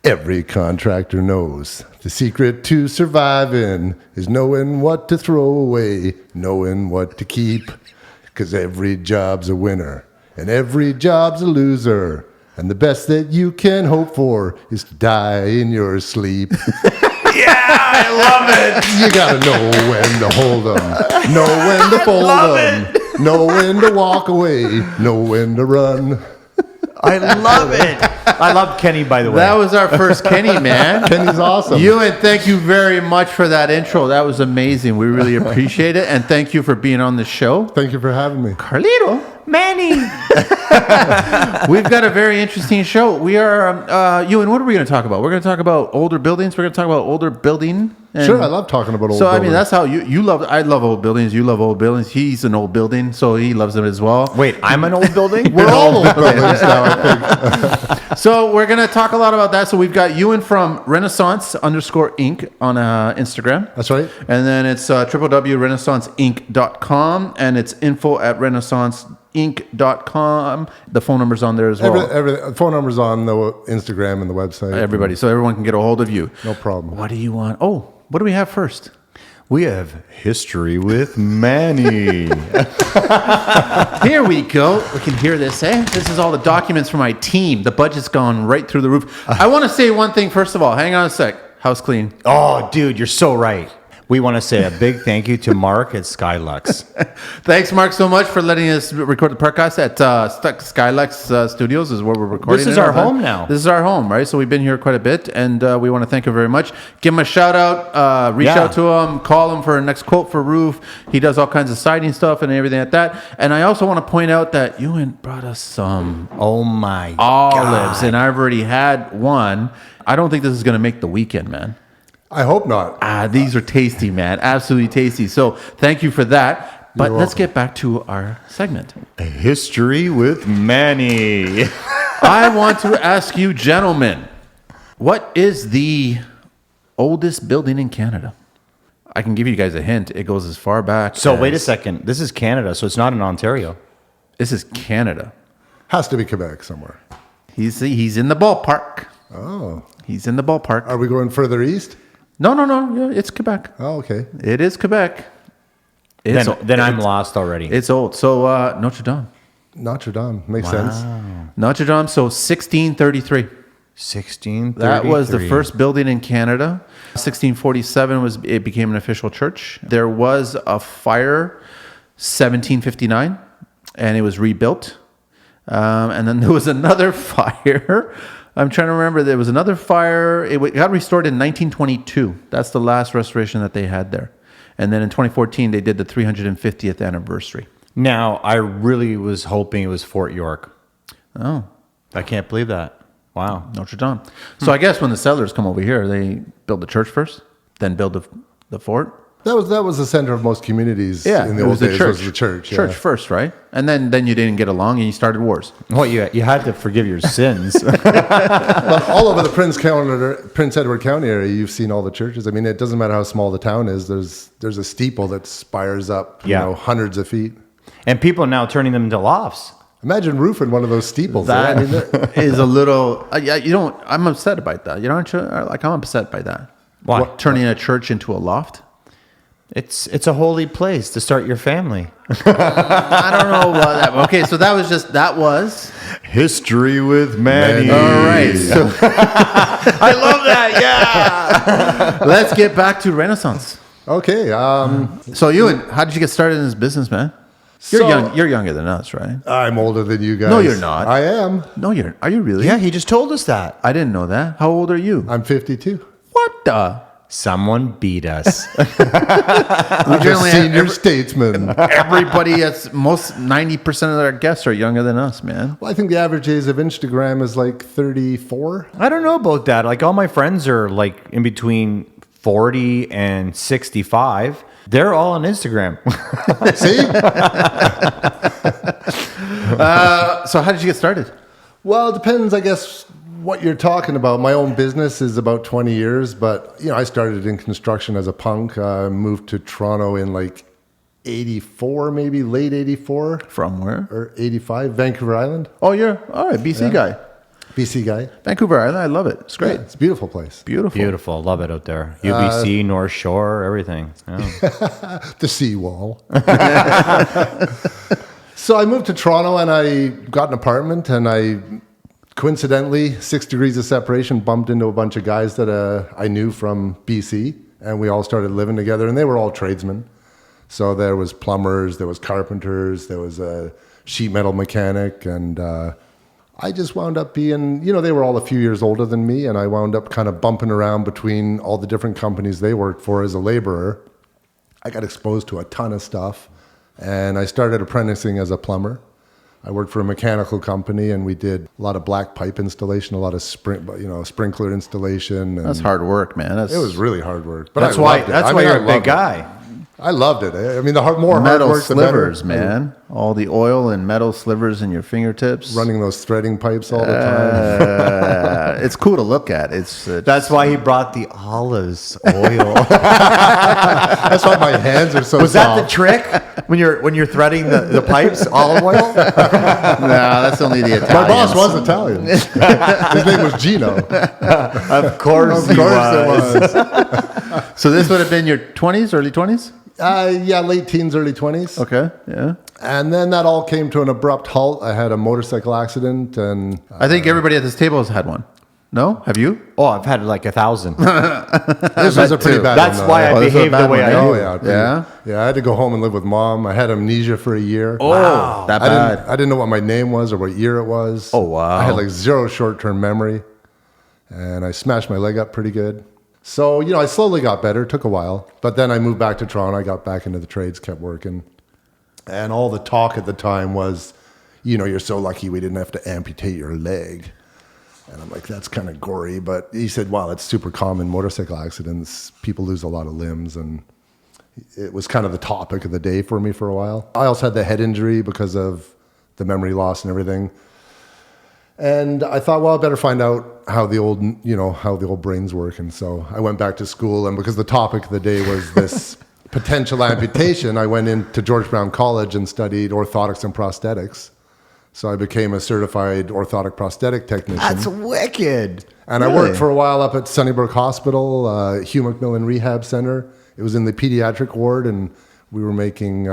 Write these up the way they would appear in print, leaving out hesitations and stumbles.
Every contractor knows the secret to surviving is knowing what to throw away, knowing what to keep. Because every job's a winner and every job's a loser. And the best that you can hope for is to die in your sleep. Yeah, I love it. You gotta know when to hold them, know when to fold them, know when to walk away, know when to run. I love it. I love Kenny, by the way. That was our first Kenny, man. Kenny's awesome. Euan, thank you very much for that intro. That was amazing. We really appreciate it. And thank you for being on the show. Thank you for having me. Carlito. Manny. We've got a very interesting show. We are, Euan, what are we going to talk about? We're going to talk about older buildings. We're going to talk about older building. Sure, I love talking about old buildings. So, I mean, that's how you love, I love old buildings. You love old buildings. He's an old building, so he loves them as well. Wait, I'm an old building? We're all old buildings now, I think. So we're going to talk a lot about that. So we've got Euan from Renossance _ on Instagram. That's right. And then it's www.renaissanceinc.com, and it's info@renaissanceinc.com. The phone number's on there as well. Phone number's on the Instagram and the website. Everybody, so everyone can get a hold of you. No problem. What do you want? Oh, what do we have first? We have History with Manny. Here we go. We can hear this, eh? This is all the documents for my team. The budget's gone right through the roof. I want to say one thing first of all. Hang on a sec. House clean. Oh, dude, you're so right. We want to say a big thank you to Mark at Skylux. Thanks, Mark, so much for letting us record the podcast at Skylux Studios is where we're recording. This is our home now. This is our home, right? So we've been here quite a bit, and we want to thank him very much. Give him a shout out. Reach out to him. Call him for a next quote for roof. He does all kinds of siding stuff and everything like that. And I also want to point out that Euan brought us some olives, God. And I've already had one. I don't think this is going to make the weekend, man. I hope not. These are tasty, man. Absolutely tasty. So thank you for that. But let's get back to our segment. History with Manny. I want to ask you, gentlemen, what is the oldest building in Canada? I can give you guys a hint. It goes as far back. So wait a second. This is Canada, so it's not in Ontario. This is Canada. Has to be Quebec somewhere. He's in the ballpark. Oh. He's in the ballpark. Are we going further east? No. Yeah, it's Quebec. Oh, okay. It is Quebec. Then I'm lost already. It's old. So Notre Dame. Notre Dame. Makes sense. Notre Dame, so 1633. 1633. That was the first building in Canada. 1647 it became an official church. There was a fire 1759 and it was rebuilt. And then there was another fire. I'm trying to remember. There was another fire. It got restored in 1922. That's the last restoration that they had there. And then in 2014, they did the 350th anniversary. Now, I really was hoping it was Fort York. Oh. I can't believe that. Wow. Notre Dame. So I guess when the settlers come over here, they build the church first, then build the fort. That was the center of most communities in the old days. Was the church. Church first, right? And then you didn't get along and you started wars. Well, you had to forgive your sins. But all over the Prince Edward County area, you've seen all the churches. I mean, it doesn't matter how small the town is. There's a steeple that spires up, hundreds of feet. And people are now turning them into lofts. Imagine roofing one of those steeples. That is a little. I'm upset about that. You know, I'm upset by that. Why? Turning a church into a loft. It's a holy place to start your family. I don't know about that. Okay, so that was History with Manny. All right. So I love that. Yeah. Let's get back to Renaissance. Okay. So Euan, how did you get started in this business, man? You're young. You're younger than us, right? I'm older than you guys. No, you're not. I am. No, are you really? Yeah, he just told us that. I didn't know that. How old are you? I'm 52. What the? Someone beat us. I'm a senior statesman. Everybody, most 90% of our guests are younger than us, man. Well, I think the average age of Instagram is like 34. I don't know about that. Like all my friends are like in between 40 and 65. They're all on Instagram. See? So how did you get started? Well, it depends, I guess, what you're talking about. My own business is about 20 years, but I started in construction as a punk. I moved to Toronto in like 84, maybe late 84. From where? Or 85, Vancouver Island. Oh, you're all right, BC guy. BC guy. Vancouver Island, I love it. It's great. Yeah, it's a beautiful place. Beautiful. Beautiful. Love it out there. UBC, North Shore, everything. Yeah. The seawall. So I moved to Toronto and I got an apartment, and I coincidentally, 6 degrees of separation, bumped into a bunch of guys that I knew from BC, and we all started living together, and they were all tradesmen. So there was plumbers, there was carpenters, there was a sheet metal mechanic, and I just wound up being, they were all a few years older than me, and I wound up kind of bumping around between all the different companies they worked for as a laborer. I got exposed to a ton of stuff, and I started apprenticing as a plumber. I worked for a mechanical company, and we did a lot of black pipe installation, a lot of sprinkler installation. And That's hard work, man. it was really hard work. But That's I why. loved it. That's I why mean, you're I a big loved it. guy. I loved it. I mean, the more metal hard work, the better. slivers, man. All the oil and metal slivers in your fingertips. Running those threading pipes all the time. It's cool to look at. That's why he brought the olives oil. That's why my hands are so Was that the soft. trick when you're threading the pipes? Olive oil. No, that's only the Italians. My boss was Italian. His name was Gino. Of course, Of course it was. So this would have been your 20s, early 20s? Yeah, late teens, early 20s. Okay, yeah. And then that all came to an abrupt halt. I had a motorcycle accident, and I think everybody at this table has had one. No? Have you? Oh, I've had like 1,000. this was a pretty too. bad That's one. why I Oh, this was a behaved the bad way one, I eh? do. Oh, yeah. Yeah? Yeah, I had to go home and live with mom. I had amnesia for a year. Oh, that I bad. didn't know what my name was or what year it was. Oh, wow. I had like zero short-term memory, and I smashed my leg up pretty good. So, I slowly got better. It took a while. But then I moved back to Toronto. I got back into the trades, kept working. And all the talk at the time was, you're so lucky we didn't have to amputate your leg. And I'm like, that's kind of gory. But he said, wow, that's super common. Motorcycle accidents, people lose a lot of limbs. And it was kind of the topic of the day for me for a while. I also had the head injury because of the memory loss and everything. And I thought, well, I better find out how the old brains work. And so I went back to school, and because the topic of the day was this potential amputation, I went into George Brown College and studied orthotics and prosthetics. So I became a certified orthotic prosthetic technician. That's wicked. And I worked for a while up at Sunnybrook Hospital, Hugh McMillan Rehab Center. It was in the pediatric ward, and we were making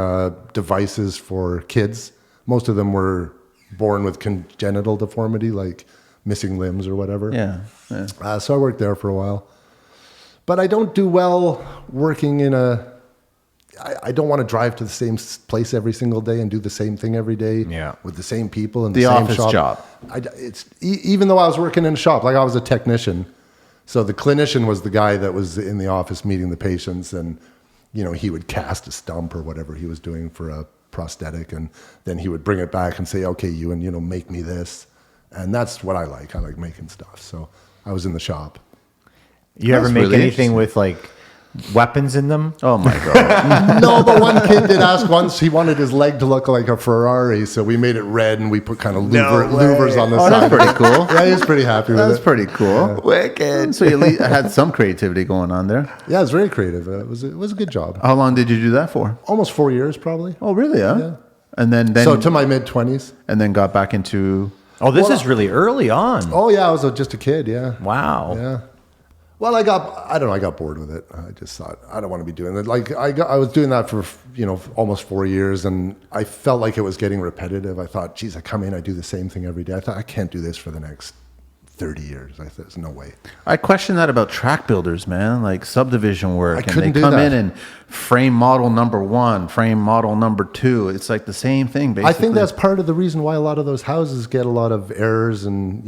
devices for kids. Most of them were born with congenital deformity, like missing limbs or whatever. Yeah. So I worked there for a while. But I don't do well working in I don't want to drive to the same place every single day and do the same thing every day with the same people and the same office shop. job. Even though I was working in a shop, like I was a technician. So the clinician was the guy that was in the office meeting the patients, and he would cast a stump or whatever he was doing for a prosthetic, and then he would bring it back and say, okay, Euan, make me this. And that's what I like. I like making stuff. So I was in the shop. You ever That's make really anything with like weapons in them? Oh, my God. No, but one kid did ask once. He wanted his leg to look like a Ferrari, so we made it red and we put kind of louvers on the Oh, side. that's pretty cool. Yeah, he was pretty happy with That's it. pretty cool. Wicked. So you at least had some creativity going on there. Yeah, it was very creative. It was a good job. How long did you do that for? Almost 4 years, probably. Oh, really? Huh? Yeah. And then So to my mid-20s. and then got back into. Oh, this is really early on. Oh, yeah, I was just a kid, yeah. Wow. Yeah. Well, I got bored with it. I just thought, I don't want to be doing that. Like, I was doing that for, almost 4 years, and I felt like it was getting repetitive. I thought, geez, I come in, I do the same thing every day. I thought, I can't do this for the next 30 years. There's no way. I question that about track builders, man, like subdivision work. I and couldn't they do come that. in and frame model number 1, frame model number 2. It's like the same thing, basically. I think that's part of the reason why a lot of those houses get a lot of errors and,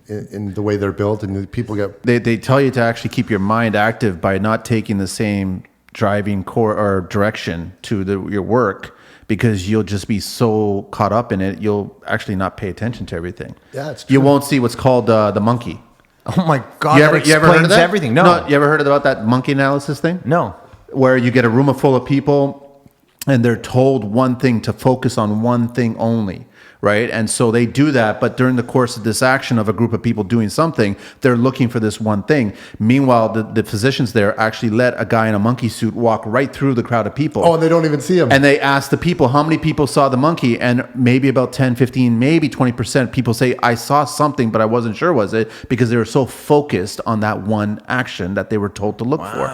in the way they're built, and people get... They tell you to actually keep your mind active by not taking the same driving core or direction to your work, because you'll just be so caught up in it, you'll actually not pay attention to everything. Yeah, it's true. You won't see what's called the monkey. Oh my God. You that ever heard of explains that? everything. No. You ever heard about that monkey analysis thing? No. Where you get a room full of people and they're told one thing, to focus on one thing only. right? And so they do that, but during the course of this action of a group of people doing something, they're looking for this one thing. Meanwhile, the physicians there actually let a guy in a monkey suit walk right through the crowd of people. Oh, and they don't even see him. And they ask the people, how many people saw the monkey? And maybe about 10, 15, maybe 20% people say, I saw something, but I wasn't sure was it, because they were so focused on that one action that they were told to look for.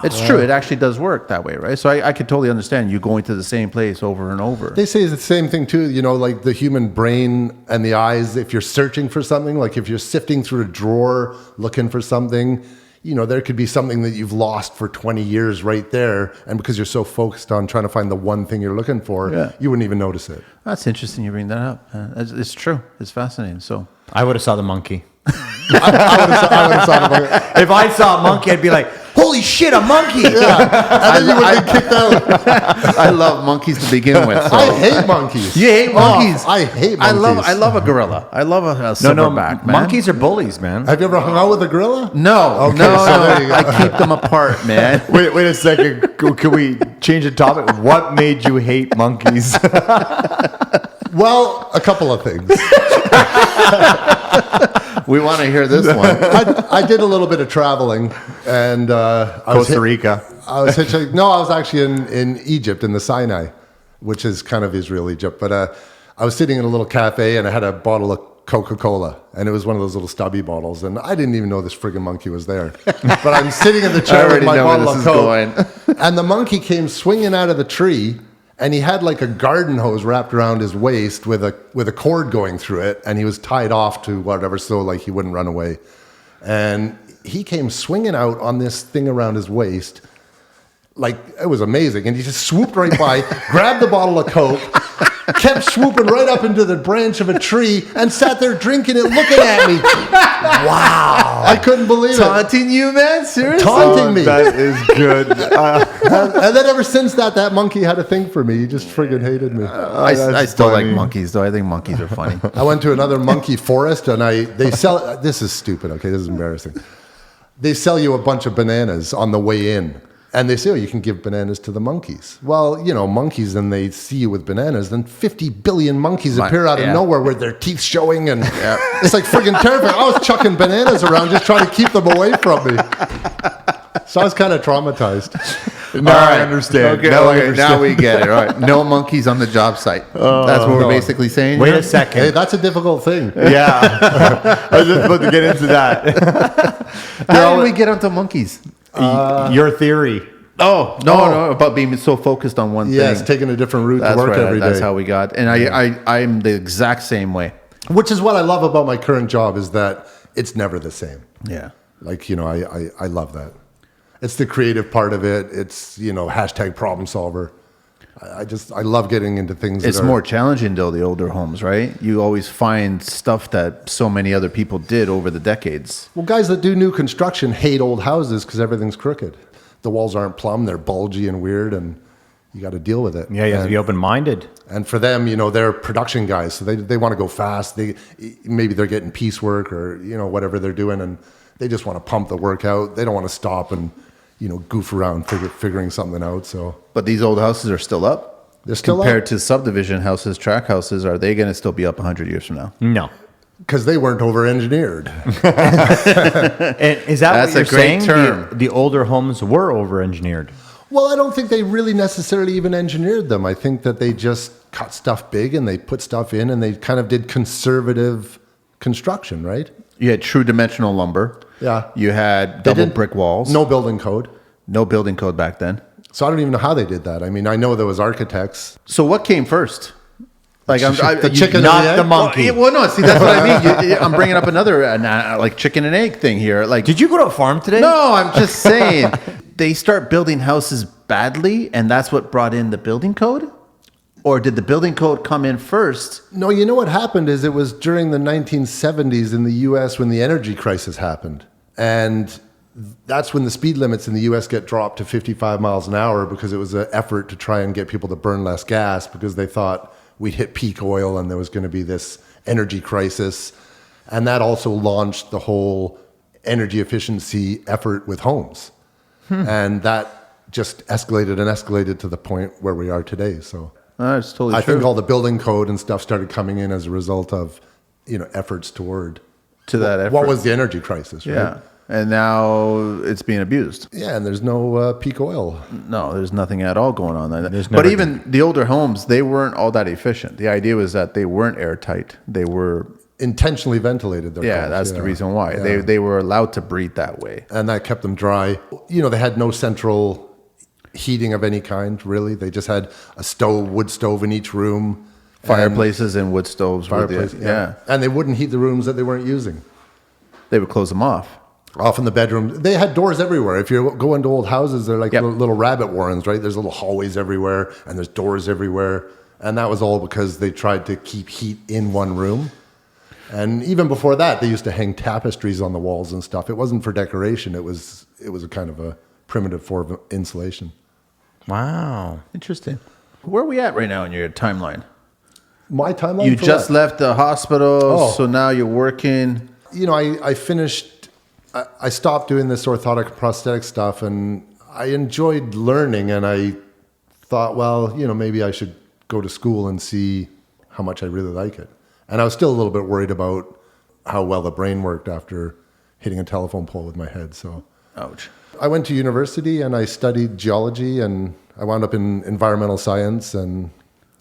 It's true. It actually does work that way, right? So I could totally understand you going to the same place over and over. They say it's the same thing too, like the human brain and the eyes. If you're searching for something, like if you're sifting through a drawer looking for something, there could be something that you've lost for 20 years right there. And because you're so focused on trying to find the one thing you're looking for, you wouldn't even notice it. That's interesting you bring that up. It's true. It's fascinating. So I would have saw the monkey. I would have saw the monkey. If I saw a monkey, I'd be like, holy shit, a monkey. Yeah. And then you would be kicked out. I love monkeys to begin with. So. I hate monkeys. You hate monkeys? I hate monkeys. I love a gorilla. I love a silverback, man. Monkeys are bullies, man. Have you ever hung out with a gorilla? No, Okay, no. so there you go. I keep them apart, man. Wait a second. Can we change the topic? What made you hate monkeys? Well, a couple of things. We want to hear this one. I did a little bit of traveling, and Costa Rica. I was hitchhiking. No, I was actually in Egypt, in the Sinai, which is kind of Israel, Egypt. But I was sitting in a little cafe, and I had a bottle of Coca-Cola, and it was one of those little stubby bottles, and I didn't even know this friggin' monkey was there. But I'm sitting in the chair with my bottle of Coke, and the monkey came swinging out of the tree. And he had like a garden hose wrapped around his waist with a cord going through it, and he was tied off to whatever, so like he wouldn't run away. And he came swinging out on this thing around his waist, like it was amazing. And he just swooped right by, grabbed the bottle of Coke, kept swooping right up into the branch of a tree, and sat there drinking it, looking at me. Wow! I couldn't believe it. Taunting you, man? Seriously? Taunting me. That is good. And then ever since that monkey had a thing for me. He just friggin' hated me. I still like monkeys, though. I think monkeys are funny. I went to another monkey forest, and they sell. This is stupid. Okay, this is embarrassing. They sell you a bunch of bananas on the way in, and they say, "Oh, you can give bananas to the monkeys." Well, monkeys, and they see you with bananas, then 50 billion monkeys appear out of nowhere with their teeth showing, and it's like friggin' terrifying. I was chucking bananas around just trying to keep them away from me. So I was kind of traumatized. Now I understand. Okay, now we get it. All right. No monkeys on the job site. That's what we're basically saying. Wait here? a second. Hey, that's a difficult thing. Yeah. I was just about to get into that. How did we get onto monkeys? Your theory. Oh, no, about being so focused on one Yes, thing. taking a different route That's to work right. every day. That's how we got. And I'm the exact same way. Which is what I love about my current job, is that it's never the same. Yeah. Like, I love that. It's the creative part of it. It's, hashtag problem solver. I love getting into things. It's more challenging, though, the older homes, right? You always find stuff that so many other people did over the decades. Well, guys that do new construction hate old houses because everything's crooked. The walls aren't plumb. They're bulgy and weird, and you got to deal with it. Yeah, you have to be open-minded. And for them, they're production guys, so they want to go fast. Maybe they're getting piecework or, whatever they're doing, and they just want to pump the work out. They don't want to stop and goof around figuring something out. So, but these old houses are still up. They're still compared up. to subdivision houses, tract houses. Are they going to still be up 100 years from now? No. Because they weren't over-engineered. And is that That's what you're a great saying? term. The older homes were over-engineered. Well, I don't think they really necessarily even engineered them. I think that they just cut stuff big and they put stuff in and they kind of did conservative construction, right? You had true dimensional lumber. Yeah. You had They double didn't- brick walls. No building code. No building code back then. So I don't even know how they did that. I mean, I know there was architects. So what came first? Like The chicken and not the egg? the monkey. Well, no. See, that's what I mean. I'm bringing up another like chicken and egg thing here. Like, Did you go to a farm today? no, I'm just saying they start building houses badly, and that's what brought in the building code. Or did the building code come in first? No, you know what happened is it was during the 1970s in the U.S. when the energy crisis happened. And that's when the speed limits in the U.S. get dropped to 55 miles an hour because it was an effort to try and get people to burn less gas because they thought we'd hit peak oil and there was going to be this energy crisis. And that also launched the whole energy efficiency effort with homes. And that just escalated and escalated to the point where we are today. So That's totally I true. think all the building code and stuff started coming in as a result of, efforts toward to that effort. what was the energy crisis, right? Yeah. And now it's being abused. Yeah, and there's no peak oil. No, there's nothing at all going on there. There's But never even the older homes, they weren't all that efficient. The idea was that they weren't airtight. They were, Intentionally ventilated. that's the reason why. They were allowed to breathe that way. And that kept them dry. They had no central heating of any kind, really. They just had a wood stove in each room. Fireplaces and wood stoves. Fireplace, yeah. And they wouldn't heat the rooms that they weren't using. They would close them off. Off in the bedroom. They had doors everywhere. If you go into old houses, they're like Yep. little rabbit warrens, right? There's little hallways everywhere and there's doors everywhere. And that was all because they tried to keep heat in one room. And even before that, they used to hang tapestries on the walls and stuff. It wasn't for decoration. It was a kind of a primitive form of insulation. Wow. Interesting. Where are we at right now in your timeline? My timeline. You for just that? left the hospital, Oh. so now you're working. I finished. I stopped doing this orthotic prosthetic stuff, and I enjoyed learning. And I thought, well, maybe I should go to school and see how much I really like it. And I was still a little bit worried about how well the brain worked after hitting a telephone pole with my head. So, Ouch. I went to university and I studied geology, and I wound up in environmental science, and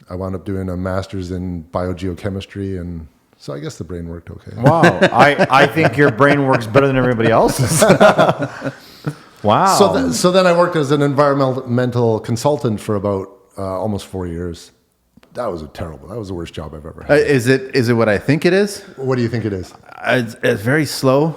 I wound up doing a master's in biogeochemistry, and so I guess the brain worked okay. Wow. I think your brain works better than everybody else's. Wow. So then I worked as an environmental consultant for about almost 4 years. That was the worst job I've ever had. Is it what I think it is? What do you think it is? It's very slow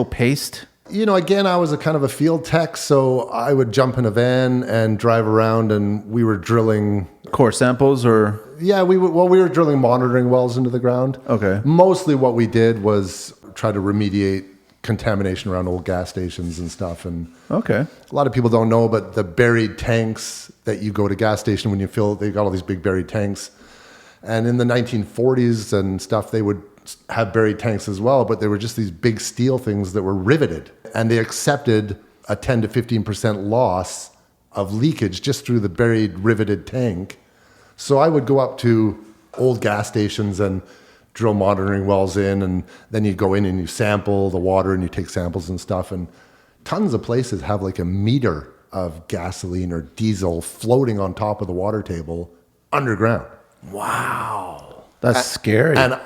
paced. Again, I was a kind of a field tech, so I would jump in a van and drive around, and we were drilling. Core samples or? Yeah, we were drilling monitoring wells into the ground. Okay. Mostly what we did was try to remediate contamination around old gas stations and stuff. And Okay. a lot of people don't know, but the buried tanks that you go to gas station when you fill, they got all these big buried tanks. And in the 1940s and stuff, they would have buried tanks as well, but they were just these big steel things that were riveted. And they accepted a 10 to 15% loss of leakage just through the buried riveted tank. So I would go up to old gas stations and drill monitoring wells in, and then you go in and you sample the water and you take samples and stuff. And tons of places have like a meter of gasoline or diesel floating on top of the water table underground. Wow. That's scary. And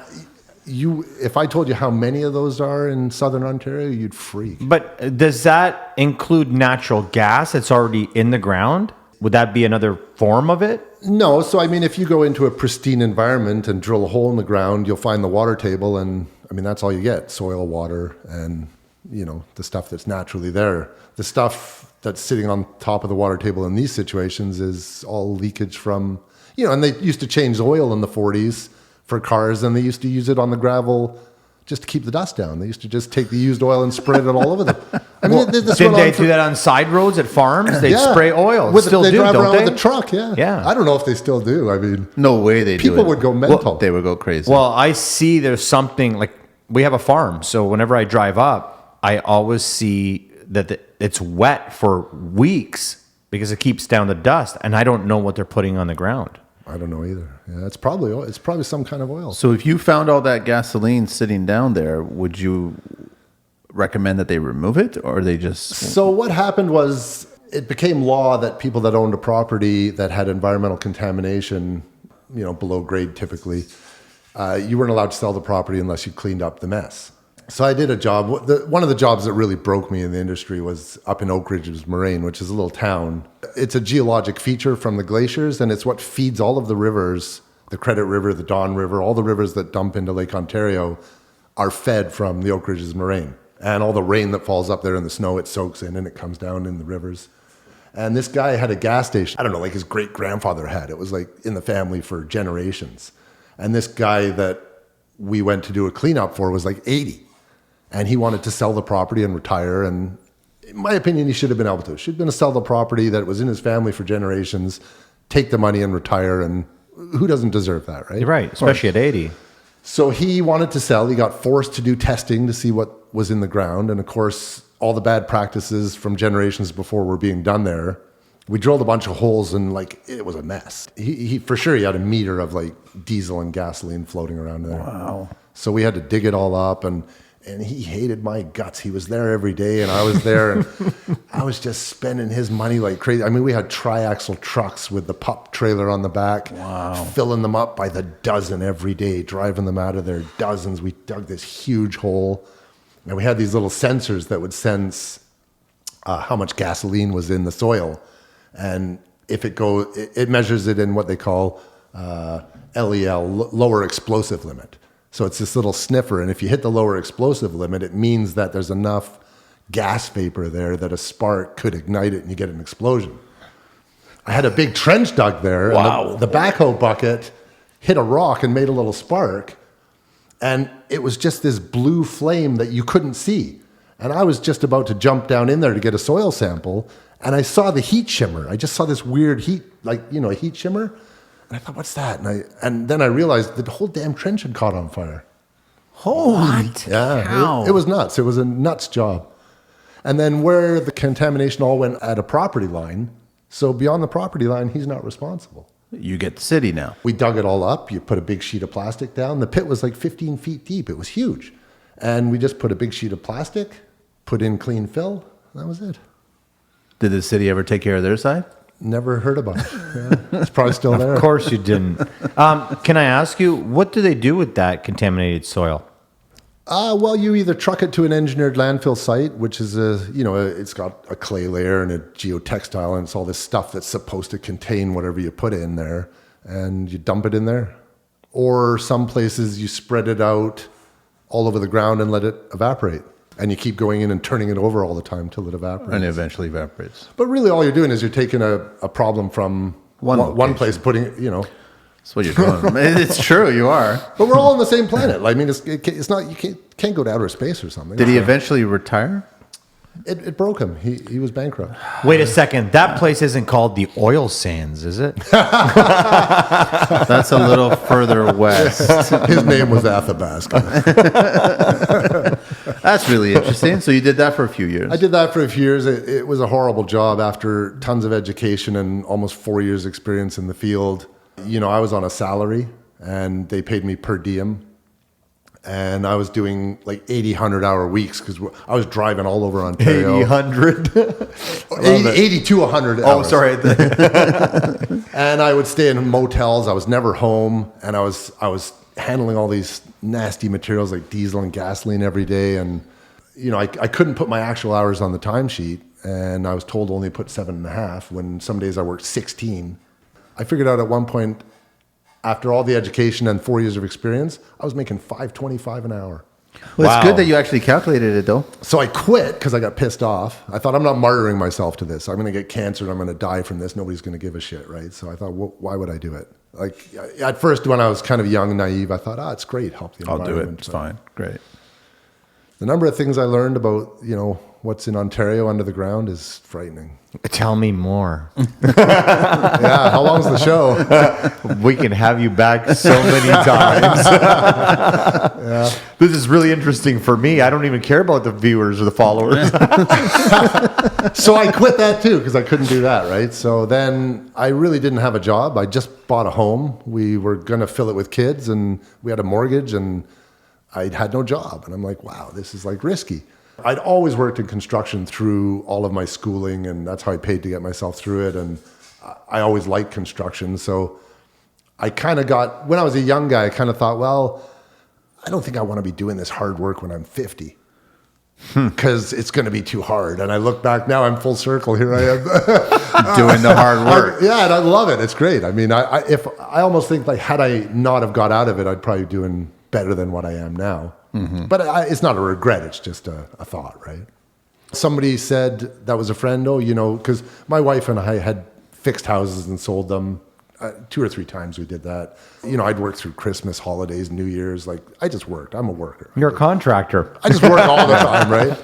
if I told you how many of those are in southern Ontario, you'd freak. But does that include natural gas that's already in the ground? Would that be another form of it? No. So, if you go into a pristine environment and drill a hole in the ground, you'll find the water table. And, that's all you get, soil, water, and, the stuff that's naturally there. The stuff that's sitting on top of the water table in these situations is all leakage from, and they used to change oil in the 40s for cars, and they used to use it on the gravel just to keep the dust down. They used to just take the used oil and spread it all over them. Did they do that on side roads at farms? They'd spray oil. They Still do, drive don't around they? with a truck, yeah. Yeah. I don't know if they still do. No way they do it. people would go mental. They would go crazy. Well, I see there's something like we have a farm, so whenever I drive up, I always see that it's wet for weeks because it keeps down the dust, and I don't know what they're putting on the ground. I don't know either. Yeah, it's probably some kind of oil. So if you found all that gasoline sitting down there, would you recommend that they remove it, or they just? So what happened was it became law that people that owned a property that had environmental contamination, below grade typically, you weren't allowed to sell the property unless you cleaned up the mess. So I did a job. One of the jobs that really broke me in the industry was up in Oak Ridge's Moraine, which is a little town. It's a geologic feature from the glaciers, and it's what feeds all of the rivers, the Credit River, the Don River, all the rivers that dump into Lake Ontario are fed from the Oak Ridge's Moraine. And all the rain that falls up there in the snow, it soaks in and it comes down in the rivers. And this guy had a gas station. I don't know, like his great-grandfather had. It was like in the family for generations. And this guy that we went to do a cleanup for was like 80. And he wanted to sell the property and retire. And in my opinion, he should have been able to. Should have been to sell the property that was in his family for generations, take the money and retire. And who doesn't deserve that, right? You're right, especially at 80. So he wanted to sell. He got forced to do testing to see what was in the ground. And of course, all the bad practices from generations before were being done there. We drilled a bunch of holes and like it was a mess. He for sure he had a meter of like diesel and gasoline floating around there. Wow. So we had to dig it all up, and he hated my guts. He was there every day, and I was there, and I was just spending his money like crazy. I mean, we had triaxle trucks with the pup trailer on the back, filling them up by the dozen every day, driving them out of there, dozens. We dug this huge hole, and we had these little sensors that would sense how much gasoline was in the soil, and if it measures it in what they call LEL, lower explosive limit. So it's this little sniffer, and if you hit the lower explosive limit, it means that there's enough gas vapor there that a spark could ignite it and you get an explosion. I had a big trench dug there, and the backhoe bucket hit a rock and made a little spark, and it was just this blue flame that you couldn't see. And I was just about to jump down in there to get a soil sample, and I saw the heat shimmer. I just saw this weird heat, like, a heat shimmer. And I thought, what's that? And then I realized the whole damn trench had caught on fire. Holy Yeah, it was nuts. It was a nuts job. And then where the contamination all went at a property line, so beyond the property line, he's not responsible. You get the city now. We dug it all up. You put a big sheet of plastic down. The pit was like 15 feet deep. It was huge. And we just put a big sheet of plastic, put in clean fill. That was it. Did the city ever take care of their side? Never heard about it. Yeah, it's probably still there. Of course you didn't. Can I ask you, what do they do with that contaminated soil? Well, you either truck it to an engineered landfill site, which is it's got a clay layer and a geotextile, and it's all this stuff that's supposed to contain whatever you put in there, and you dump it in there. Or some places you spread it out all over the ground and let it evaporate. And you keep going in and turning it over all the time till it evaporates. And it eventually evaporates. But really all you're doing is you're taking a problem from one place, putting it, That's what you're doing. It's true, you are. But we're all on the same planet. I mean, it's not, you can't go to outer space or something. Did he eventually retire? It broke him. He was bankrupt. Wait a second. That place isn't called the oil sands, is it? That's a little further west. His name was Athabasca. That's really interesting. So you did that for a few years. I did that for a few years. It was a horrible job after tons of education and almost 4 years experience in the field. I was on a salary and they paid me per diem. And I was doing like 80, 100-hour weeks because I was driving all over Ontario. 80, 100? 80 to 100 hours. Oh, sorry. And I would stay in motels. I was never home. And I was handling all these nasty materials like diesel and gasoline every day. And, I couldn't put my actual hours on the timesheet. And I was told only put 7.5 when some days I worked 16. I figured out at one point, after all the education and 4 years of experience, I was making $5.25 an hour. Well, it's good that you actually calculated it, though. So I quit because I got pissed off. I thought, I'm not martyring myself to this. I'm going to get cancer and I'm going to die from this. Nobody's going to give a shit, right? So I thought, why would I do it? Like, at first, when I was kind of young and naive, I thought, it's great, help the I'll environment. do it. It's fine. Great. The number of things I learned about, what's in Ontario under the ground is frightening. Tell me more. Yeah, how long's the show? We can have you back so many times. Yeah. This is really interesting for me. I don't even care about the viewers or the followers. So I quit that too because I couldn't do that, right? So then I really didn't have a job. I just bought a home. We were going to fill it with kids and we had a mortgage and I had no job. And I'm like, wow, this is like risky. I'd always worked in construction through all of my schooling, and that's how I paid to get myself through it. And I always liked construction. So I kind of when I was a young guy, I kind of thought, well, I don't think I want to be doing this hard work when I'm 50 because it's going to be too hard. And I look back now, I'm full circle. Here I am doing the hard work. Yeah, and I love it. It's great. I mean, I almost think like had I not have got out of it, I'd probably be doing better than what I am now. Mm-hmm. But it's not a regret. It's just a thought, right? Somebody said, that was a friend, because my wife and I had fixed houses and sold them 2 or 3 times we did that. I'd work through Christmas, holidays, New Year's. Like, I just worked. I'm a worker. You're a contractor. I just work all the time, right?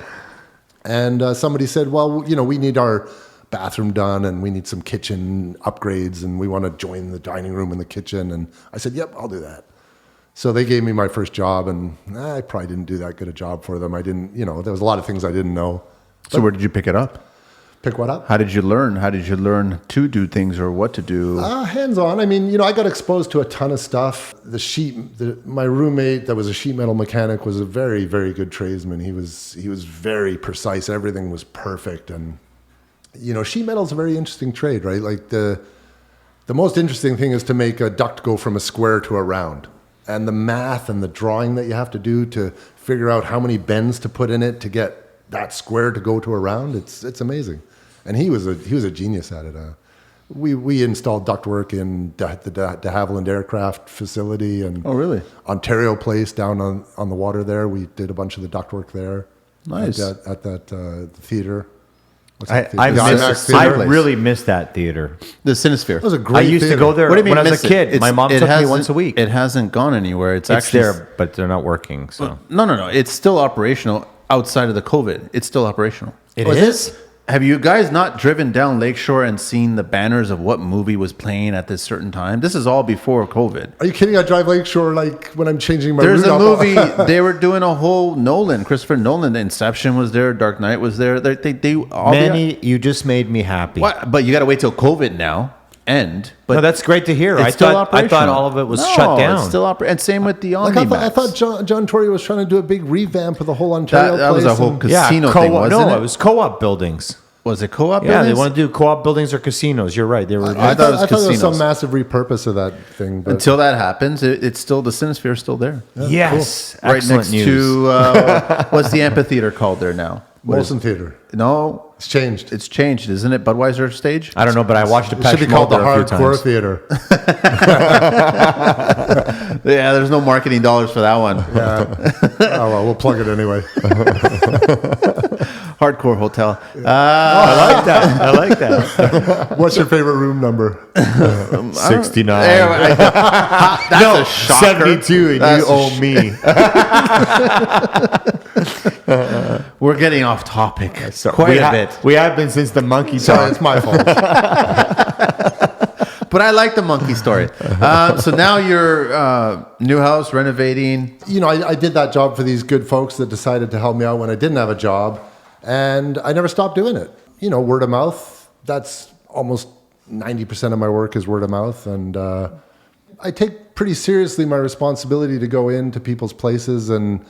And somebody said, well, we need our bathroom done and we need some kitchen upgrades and we want to join the dining room and the kitchen. And I said, yep, I'll do that. So they gave me my first job, and I probably didn't do that good a job for them. I didn't, there was a lot of things I didn't know. So where did you pick it up? Pick what up? How did you learn? How did you learn to do things or what to do? Hands-on. I mean, I got exposed to a ton of stuff. My roommate that was a sheet metal mechanic was a very, very good tradesman. He was very precise. Everything was perfect. And, sheet metal is a very interesting trade, right? Like the most interesting thing is to make a duct go from a square to a round. And the math and the drawing that you have to do to figure out how many bends to put in it to get that square to go to a round, it's amazing. And he was a genius at it. We installed ductwork in the de Havilland Aircraft facility and Ontario Place down on the water there. We did a bunch of the ductwork there. Nice. At that theater. I really miss that theater. The Cinesphere. It was a great I used theater. to go there What do you mean when I was a kid. My mom took me hasn't- once a week. It hasn't gone anywhere. It's It's actually there, but they're not working. So No. It's still operational outside of the COVID. It's still operational. It is? Have you guys not driven down Lakeshore and seen the banners of what movie was playing at this certain time? This is all before COVID. Are you kidding? I drive Lakeshore like when I'm changing my There's route a up. movie, they were doing a whole Christopher Nolan, the Inception was there, Dark Knight was there. They all Manny, you just made me happy. What? But you got to wait till COVID now end. But No, that's great to hear. it's I still thought operational. all of it was No, shut down. It's still operational. And same with the Like Omnimax. I thought John Tory was trying to do a big revamp of the whole Ontario that was place. a whole and- casino thing, wasn't no, it? it was co-op buildings. Was it co-op Yeah, they buildings? want to do co-op buildings or casinos. You're right. They were. I thought it was there was some casinos. massive repurpose of that thing. But Until that happens, it's still, the Cinesphere is still there. yes, Right excellent next news. to, what's the amphitheater called there now? Molson Theater. No, It's changed. it's changed, isn't it? Budweiser stage? I don't know, but I watched It should Depeche be Mode called the there a few Hardcore times. Theater. Yeah, there's no marketing dollars for that one. Yeah. Oh, well, we'll plug it anyway. Hardcore Hotel. I like that. What's your favorite room number? 69. That's a shocker. 72, and That's you a owe me. We're getting off topic quite we a ha- bit. We have been since the monkey Sorry, talk. it's my fault. But I like the monkey story. So now you're new house, renovating. I did that job for these good folks that decided to help me out when I didn't have a job, and I never stopped doing it. Word of mouth. That's almost 90% of my work is word of mouth, and I take pretty seriously my responsibility to go into people's places, and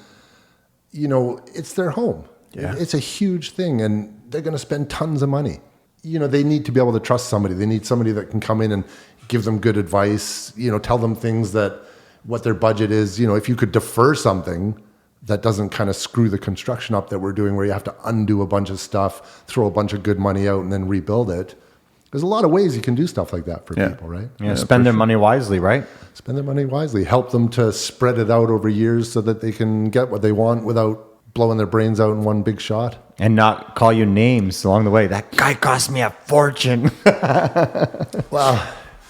it's their home. Yeah. It's a huge thing, and they're going to spend tons of money. They need to be able to trust somebody. They need somebody that can come in and give them good advice, tell them things that what their budget is. If you could defer something that doesn't kind of screw the construction up that we're doing, where you have to undo a bunch of stuff, throw a bunch of good money out, and then rebuild it. There's a lot of ways you can do stuff like that for people, right? Yeah, spend their money wisely, right? Spend their money wisely. Help them to spread it out over years so that they can get what they want without blowing their brains out in one big shot. And not call you names along the way. That guy cost me a fortune. Well,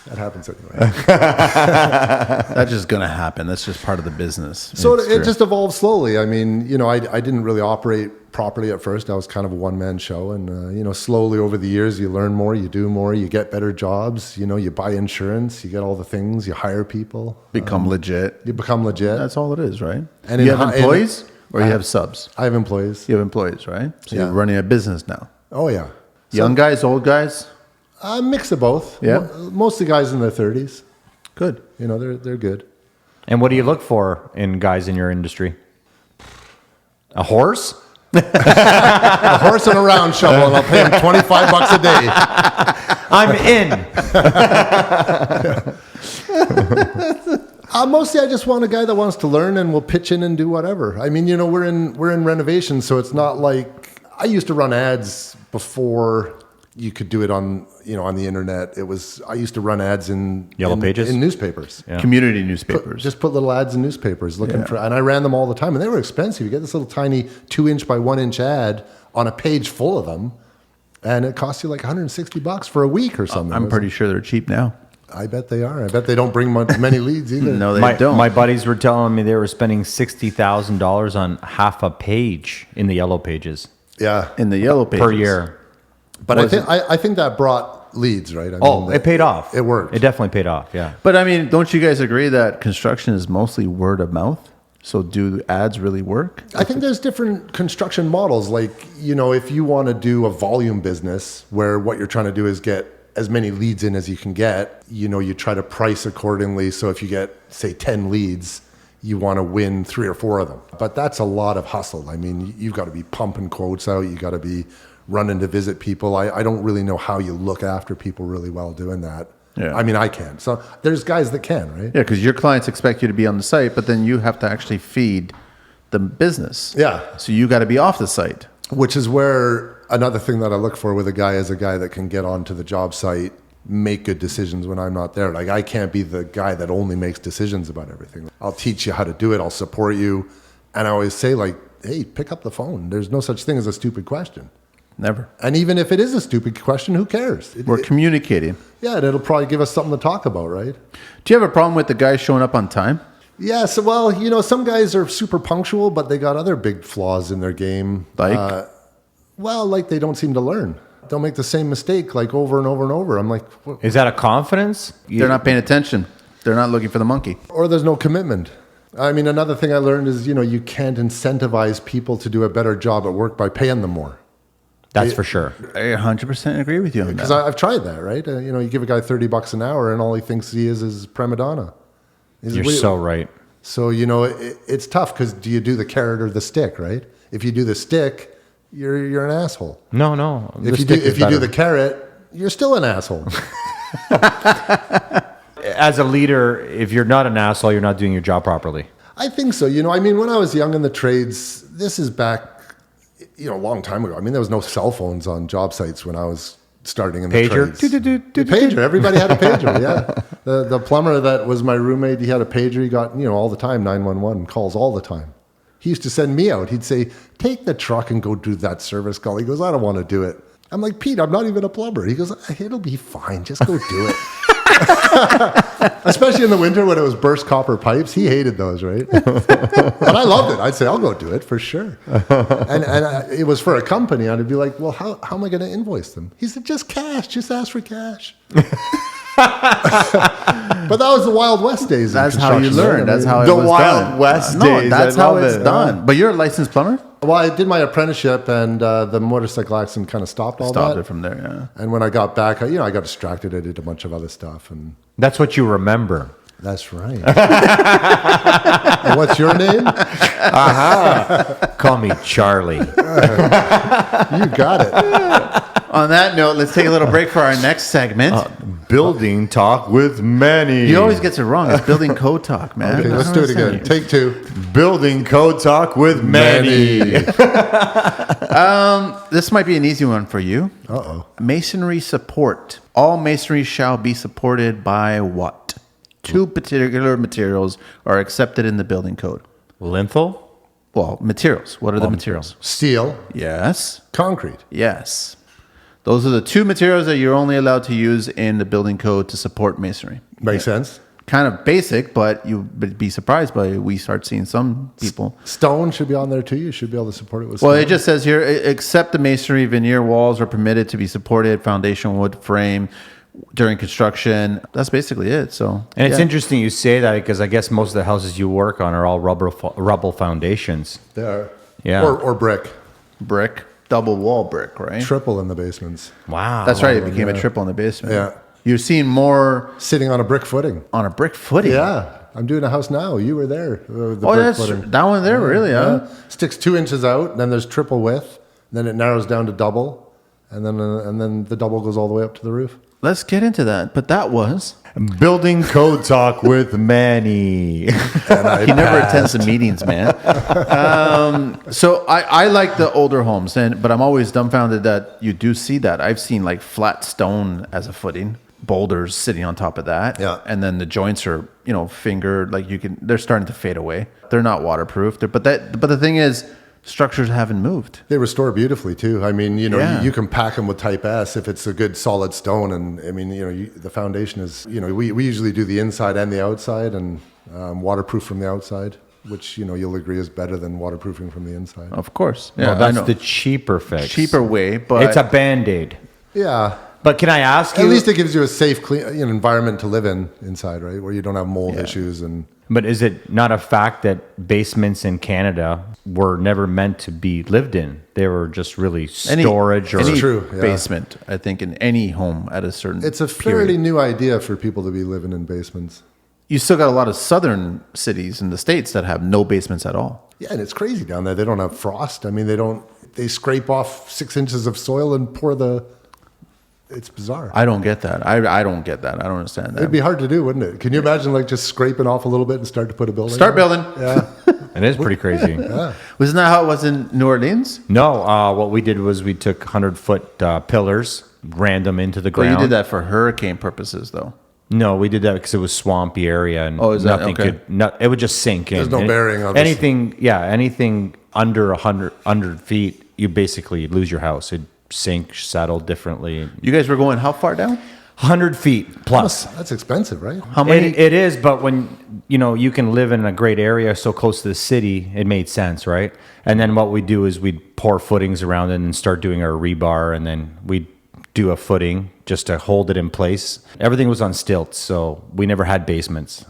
that happens anyway. That's just going to happen. That's just part of the business. So It's it true. just evolved slowly. I mean, I didn't really operate properly at first. I was kind of a one-man show. And, slowly over the years, you learn more, you do more, you get better jobs. You buy insurance, you get all the things, you hire people. become legit. You become legit. That's all it is, right? And you in have hi- employees or you have subs? I have employees. You have employees, right? So Yeah. you're running a business now. Oh, yeah. Young guys, old guys? A mix of both. Yeah. Mostly guys in their 30s. Good. They're good. And what do you look for in guys in your industry? A horse? A horse and a round shovel, and I'll pay him $25 a day. I'm in. Mostly, I just want a guy that wants to learn and will pitch in and do whatever. I mean, we're in renovation, so it's not like I used to run ads before you could do it on the internet. I used to run ads in Yellow Pages? in newspapers. Yeah. Community newspapers. Just put little ads in newspapers looking for, and I ran them all the time, and they were expensive. You get this little tiny 2-inch by 1-inch ad on a page full of them, and it costs you like $160 for a week or something. I'm pretty sure they're cheap now. I bet they are. I bet they don't bring many leads either. No, they My, don't. my buddies were telling me they were spending $60,000 on half a page in the Yellow Pages Yeah, In the yellow pages. per year. but I think that brought leads, right? I Oh, mean, it paid off. It worked. It definitely paid off, yeah. But I mean, don't you guys agree that construction is mostly word of mouth? So do ads really work? I think there's different construction models. Like, if you want to do a volume business where what you're trying to do is get as many leads in as you can get, you try to price accordingly. So if you get, say, 10 leads, you want to win 3 or 4 of them. But that's a lot of hustle. I mean, you've got to be pumping quotes out. You got to be running to visit people. I don't really know how you look after people really well doing that. Yeah. I mean, I can. So there's guys that can, right? Yeah, because your clients expect you to be on the site, but then you have to actually feed the business. Yeah. So you got to be off the site. Which is where another thing that I look for with a guy is a guy that can get onto the job site, make good decisions when I'm not there. Like, I can't be the guy that only makes decisions about everything. I'll teach you how to do it. I'll support you. And I always say, like, hey, pick up the phone. There's no such thing as a stupid question. Never. And even if it is a stupid question, who cares? We're communicating. Yeah, and it'll probably give us something to talk about, right? Do you have a problem with the guy showing up on time? Yeah, so, well, some guys are super punctual, but they got other big flaws in their game. Like? Like they don't seem to learn. They'll make the same mistake like over and over and over. I'm like, Is that a confidence? They're not paying attention. They're not looking for the monkey. or there's no commitment. I mean, another thing I learned is, you can't incentivize people to do a better job at work by paying them more. That's for sure. I 100% agree with you on Because that. I've tried that, right? You give a guy $30 an hour and all he thinks he is prima donna. You're so right. So, it's tough because do you do the carrot or the stick, right? If you do the stick, you're an asshole. No. If you do the carrot, you're still an asshole. As a leader, if you're not an asshole, you're not doing your job properly. I think so. I mean, when I was young in the trades, this is back, a long time ago. I mean, there was no cell phones on job sites when I was starting in the Pager? trades. The pager. Everybody had a pager, yeah. The plumber that was my roommate, he had a pager. He got, all the time, 911 calls all the time. He used to send me out. He'd say, take the truck and go do that service call. He goes, I don't want to do it. I'm like, Pete, I'm not even a plumber. He goes, it'll be fine. Just go do it. Especially in the winter when it was burst copper pipes. He hated those, right? But I loved it. I'd say, I'll go do it for sure. And it was for a company. I'd be like, well, how am I going to invoice them? He said, just cash. Just ask for cash. But that was the Wild West days. That's how you learn. That's how it The was Wild done. West No, days. that's I how love it's it. done. But you're a licensed plumber? Well, I did my apprenticeship, and the motorcycle accident kind of stopped all Stopped that. it from there, yeah. And when I got back, I got distracted. I did a bunch of other stuff, and That's what you remember. that's right. And what's your name? Call me Charlie. You got it. On that note, let's take a little break for our next segment. Building talk with Manny. He always gets it wrong. It's building code talk, man. Okay, let's do it again. Take 2. Building code talk with Manny. This might be an easy one for you. Uh-oh. Masonry support. All masonry shall be supported by what? 2 particular materials are accepted in the building code. Lintel? Well, materials. What are the materials? Steel, Yes. concrete. Yes. Those are the 2 materials that you're only allowed to use in the building code to support masonry. Makes sense. Kind of basic, but you'd be surprised by we start seeing some people. Stone should be on there too. You should be able to support it with Well, stone. it just says here, except the masonry, veneer walls are permitted to be supported, foundation wood frame during construction. That's basically it. So, And it's yeah. interesting you say that because I guess most of the houses you work on are all rubble foundations. They are. Yeah. Or brick. Brick, double wall brick, right? Triple in the basements. Wow. That's right. It became a triple in the basement. Yeah. You're seeing more Sitting on a brick footing. on a brick footing. Yeah. I'm doing a house now. You were there. The Oh, brick that's footing. that one there, really, huh? Yeah. Sticks 2 inches out, then there's triple width, then it narrows down to double, and then the double goes all the way up to the roof. Let's get into that. But that was Building code talk with Manny. he never attends the meetings, man. So I like the older homes, but I'm always dumbfounded that you do see that. I've seen like flat stone as a footing, boulders sitting on top of that, Yeah. and then the joints are fingered. Like they're starting to fade away. They're not waterproof. But the thing is, structures haven't moved. They restore beautifully too. I mean, Yeah. you can pack them with Type S if it's a good solid stone, and I mean, the foundation is, we usually do the inside and the outside, and waterproof from the outside, which you'll agree is better than waterproofing from the inside. Of course, Well, I that's know. the cheaper fix. cheaper way, but It's a Band-Aid. Yeah. But can I ask you? At least it gives you a safe, clean environment to live in inside, right? Where you don't have mold issues and But is it not a fact that basements in Canada were never meant to be lived in? They were just really storage or any true, yeah. basement, I think, in any home at a certain It's a fairly new idea for people to be living in basements. You still got a lot of southern cities in the States that have no basements at all. Yeah, and it's crazy down there. They don't have frost. I mean, they scrape off 6 inches of soil and pour it's bizarre. I don't get that. I don't get that. I don't understand that. It'd be hard to do, wouldn't it? Can you imagine like just scraping off a little bit and start to put a building? Start on? building. Yeah. It is pretty crazy. Wasn't that how it was in New Orleans? No, what we did was we took 100-foot pillars, ran them into the Well, ground. you did that for hurricane purposes, though. No, we did that because it was swampy area and is that nothing okay? it would just sink in. There's no And bearing on this. anything under 100 feet, you basically lose your house. It'd sink, settle differently. You guys were going how far down? 100 feet plus. That's expensive, right? How many? It is, but when you can live in a great area so close to the city, it made sense, right? And then what we do is we'd pour footings around it and start doing our rebar, and then we'd do a footing just to hold it in place. Everything was on stilts, so we never had basements.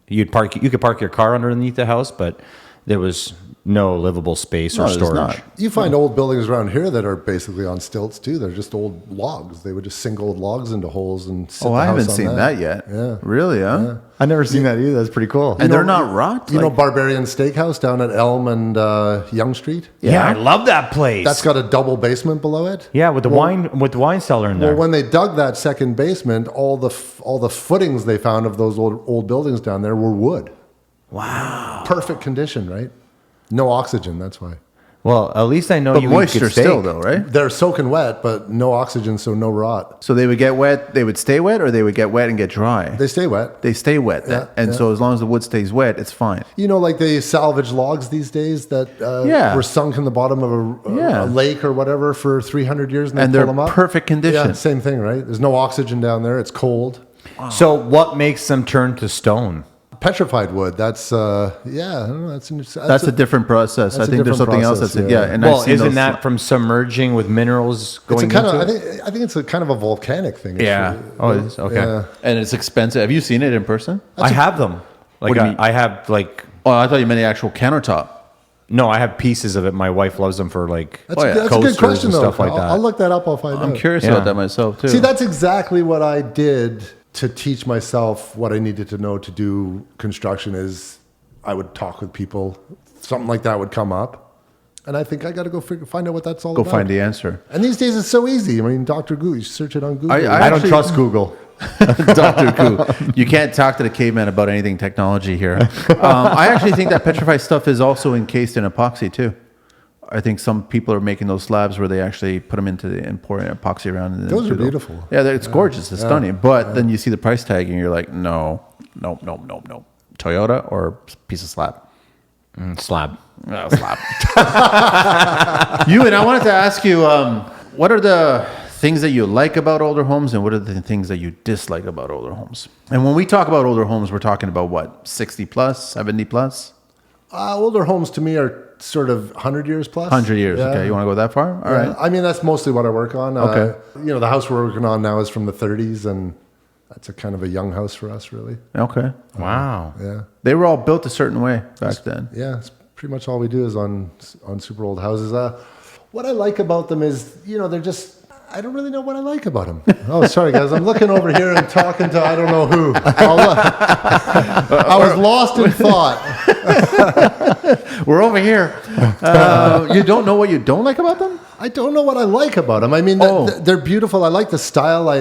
You could park your car underneath the house, but there was no livable space or there's storage. not. You find old buildings around here that are basically on stilts too. They're just old logs. They would just sink old logs into holes and sit Oh, the I house haven't on seen that yet. Yeah. Really, huh? I never seen that either. That's pretty cool. And they're not rot? You know Like- Barbarian Steakhouse down at Elm and Yonge Street? Yeah, I love that place. That's got a double basement below it. yeah, with the wine cellar in there. Well, when they dug that second basement, all the footings they found of those old buildings down there were wood. Wow. Perfect condition, right? No oxygen, that's why. Well, at least I know But you moisture eat steak. still, though, right? They're soaking wet, but no oxygen, so no rot. So they would get wet, they would stay wet, or they would get wet and get dry? They stay wet. They stay wet. Yeah, And yeah. so as long as the wood stays wet, it's fine. You know, like they salvage logs these days that Yeah. were sunk in the bottom of a lake or whatever for 300 years, and, And they they're pull them up. perfect condition. Yeah, same thing, right? There's no oxygen down there. It's cold. So what makes them turn to stone? Petrified wood. That's I don't know. That's a different process. I that's a think there's different something else process, that's yeah. And Well, I've seen isn't those- that from submerging with minerals It's going a kind into of. it? I think it's a kind of a volcanic thing. It's Yeah. Oh, it is? Okay. Yeah. and it's expensive. Have you seen it in person? I have them. Like What do you mean? I have like Oh, I thought you meant the actual countertop. no, I have pieces of it. My wife loves them for like That's, Oh, yeah. that's a coasters good question, and though. stuff like that. I'll look that up. I'll find out. I'm curious Yeah. about that myself too. See, that's exactly what I did to teach myself what I needed to know to do construction. Is I would talk with people. Something like that would come up, and I think I got to go find out what that's all Go about. find the answer. And these days it's so easy. I mean, Dr. Goo, you search it on Google. I I don't actually- trust Google. Dr. Koo. You can't talk to the caveman about anything technology here. I actually think that petrified stuff is also encased in epoxy too. I think some people are making those slabs where they actually put them into and pour epoxy around. And then Those are do the- beautiful. Yeah, it's gorgeous. It's stunning. But then you see the price tag and you're like, no. Toyota or piece of slab. Slab. Oh, slab. And I wanted to ask you, what are the things that you like about older homes and what are the things that you dislike about older homes? And when we talk about older homes, we're talking about what, 60 plus, 70 plus? Older homes to me are sort of 100 years plus. 100 years. Yeah. Okay, you want to go that far? All right. I mean, that's mostly what I work on. Okay. The house we're working on now is from the 30s, and that's a kind of a young house for us, really. Okay. Wow. Yeah. They were all built a certain way back then. Yeah, it's pretty much all we do is on super old houses. What I like about them is, they're just. I don't really know what I like about them. Oh, sorry, guys. I'm looking over here and talking to I don't know who. I was lost in thought. We're over here. You don't know what you don't like about them? I don't know what I like about them. I mean, they're beautiful. I like the style. I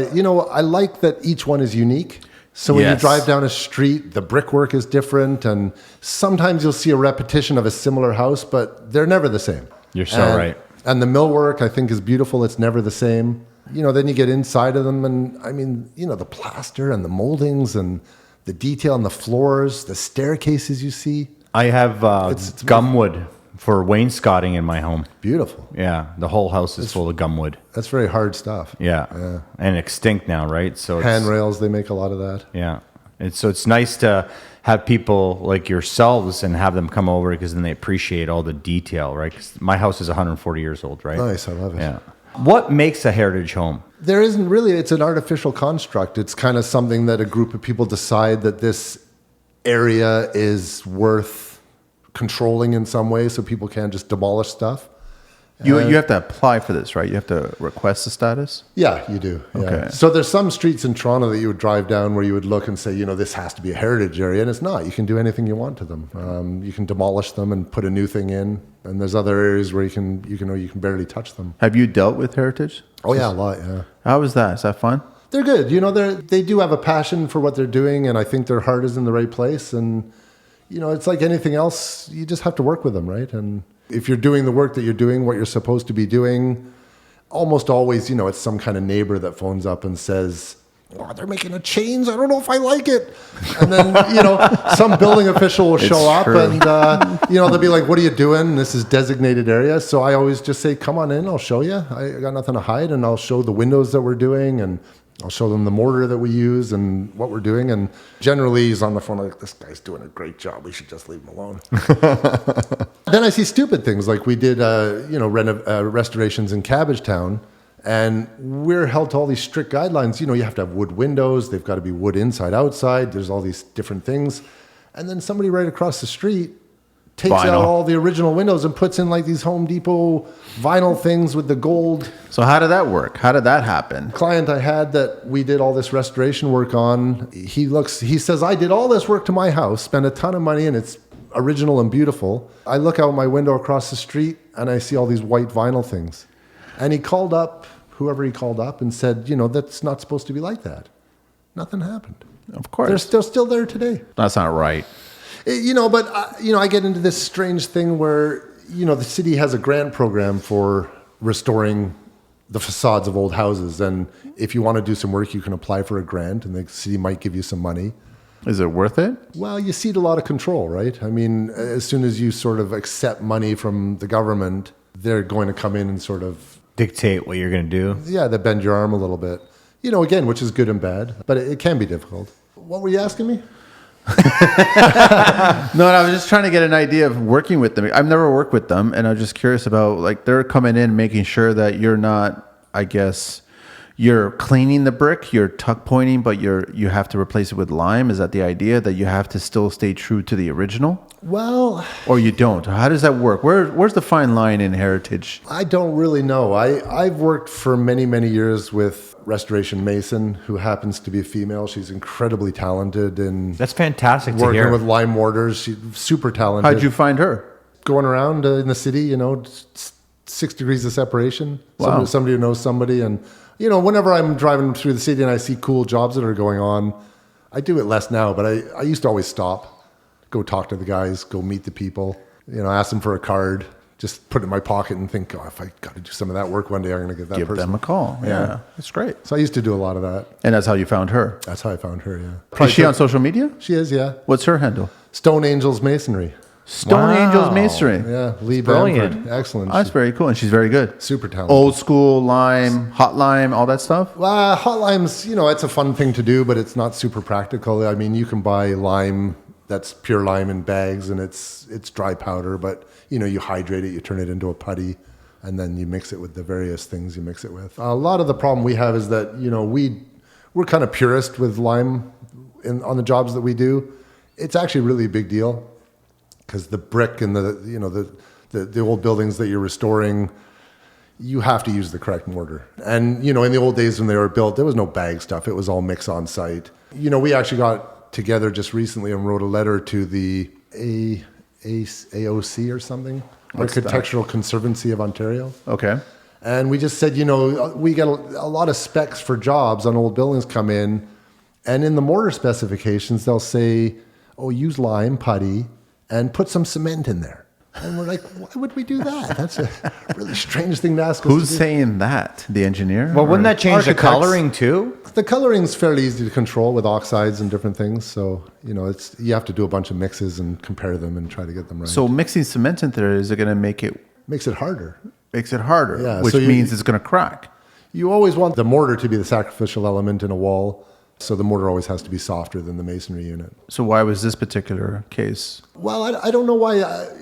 like that each one is unique. So when you Yes. drive down a street, the brickwork is different, and sometimes you'll see a repetition of a similar house, but they're never the same. You're so right. And the millwork, I think, is beautiful. It's never the same. Then you get inside of them, and I mean, the plaster and the moldings and the detail on the floors, the staircases you see. I have It's gumwood for wainscoting in my home. Beautiful. Yeah, the whole house is full of gumwood. That's very hard stuff. Yeah. And extinct now, right? So it's, Handrails, they make a lot of that. Yeah. So it's nice to have people like yourselves and have them come over because then they appreciate all the detail, right? 'Cause my house is 140 years old, right? Nice, I love it. Yeah. What makes a heritage home? There isn't really, it's an artificial construct. It's kind of something that a group of people decide that this area is worth controlling in some way so people can't just demolish stuff. You have to apply for this, right? You have to request the status? Yeah, you do. Yeah. Okay. So there's some streets in Toronto that you would drive down where you would look and say, this has to be a heritage area, and it's not. You can do anything you want to them. You can demolish them and put a new thing in, and there's other areas where you can barely touch them. Have you dealt with heritage? Oh yeah, a lot. Yeah. How was that? Is that fun? They're good. They do have a passion for what they're doing, and I think their heart is in the right place. And it's like anything else. You just have to work with them, right? And if you're doing the work that you're doing, what you're supposed to be doing, almost always, it's some kind of neighbor that phones up and says, "Oh, they're making a change. I don't know if I like it." And then, some building official will show up and, they'll be like, "What are you doing? This is designated area." So I always just say, "Come on in. I'll show you. I got nothing to hide." And I'll show the windows that we're doing, and I'll show them the mortar that we use and what we're doing. And generally he's on the phone like, "This guy's doing a great job. We should just leave him alone." Then I see stupid things like we did, restorations in Cabbagetown, and we're held to all these strict guidelines. You have to have wood windows. They've got to be wood inside, outside. There's all these different things. And then somebody right across the street takes Vinyl. out all the original windows and puts in like these Home Depot vinyl things with the gold. So how did that work? How did that happen? Client I had that we did all this restoration work on, he says, "I did all this work to my house, spent a ton of money, and it's original and beautiful." I look out my window across the street and I see all these white vinyl things. And he called up, whoever he called up, and said, "That's not supposed to be like that." Nothing happened. Of course. They're still there today. That's not right. But I get into this strange thing where, the city has a grant program for restoring the facades of old houses. And if you want to do some work, you can apply for a grant and the city might give you some money. Is it worth it? Well, you cede a lot of control, right? I mean, as soon as you sort of accept money from the government, they're going to come in and sort of Dictate what you're going to do. yeah, they bend your arm a little bit. Again, which is good and bad, but it can be difficult. What were you asking me? No, I was just trying to get an idea of working with them. I've never worked with them, and I'm just curious about, like, they're coming in making sure that you're not, I guess, you're cleaning the brick, you're tuck pointing, but you have to replace it with lime. Is that the idea, that you have to still stay true to the original? Well, Or you don't? How does that work? Where's the fine line in heritage? I don't really know. I've worked for many, many years with Restoration Mason, who happens to be a female. She's incredibly talented and That's fantastic to working hear. with lime mortars. She's super talented. How'd you find her? Going around in the city, 6 degrees of separation. Wow. Somebody who knows somebody. And, whenever I'm driving through the city and I see cool jobs that are going on, I do it less now, but I used to always stop, go talk to the guys, go meet the people, ask them for a card, just put it in my pocket and think, "Oh, if I got to do some of that work one day, I'm going to get that Give person." them a call. Yeah. That's great. So I used to do a lot of that. And that's how you found her. That's how I found her, yeah. Is she on social media? She is, yeah. What's her handle? Stone Angels Masonry. Stone Wow. Angels Masonry. Yeah, Lee brilliant. Bamford. Excellent. That's very cool. And she's very good. Super talented. Old school lime, hot lime, all that stuff. Hot limes, it's a fun thing to do, but it's not super practical. I mean, you can buy lime that's pure lime in bags, and it's dry powder, but you hydrate it, you turn it into a putty, and then you mix it with the various things you mix it with. A lot of the problem we have is that we're kind of purist with lime on the jobs that we do. It's actually really a big deal because the brick and the old buildings that you're restoring, you have to use the correct mortar. And in the old days when they were built, there was no bag stuff; it was all mix on site. We actually got together just recently and wrote a letter to the AOC or something, What's Architectural Conservancy of Ontario. Okay. And we just said, we get a lot of specs for jobs on old buildings come in, and in the mortar specifications, they'll say, "Oh, use lime, putty, and put some cement in there." And we're like, why would we do that? That's a really strange thing to ask us Who's to do. saying that? The engineer? Well, wouldn't that change the Architects. coloring too? The coloring's fairly easy to control with oxides and different things. So, you have to do a bunch of mixes and compare them and try to get them right. So mixing cement in there, is it going to make it makes it harder. harder? Yeah, Which so you- means it's going to crack. You always want the mortar to be the sacrificial element in a wall. So the mortar always has to be softer than the masonry unit. So why was this particular case? Well, I don't know why.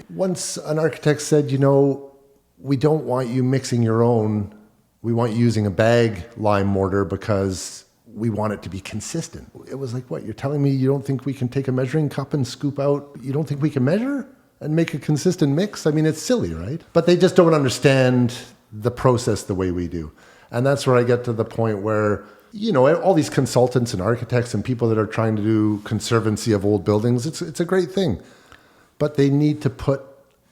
Once an architect said, we don't want you mixing your own. We want you using a bag lime mortar because we want it to be consistent. It was like, what, you're telling me you don't think we can take a measuring cup and scoop out, you don't think we can measure and make a consistent mix? I mean, it's silly, right? But they just don't understand the process the way we do. And that's where I get to the point where, you know, all these consultants and architects and people that are trying to do conservancy of old buildings, it's a great thing. But they need to put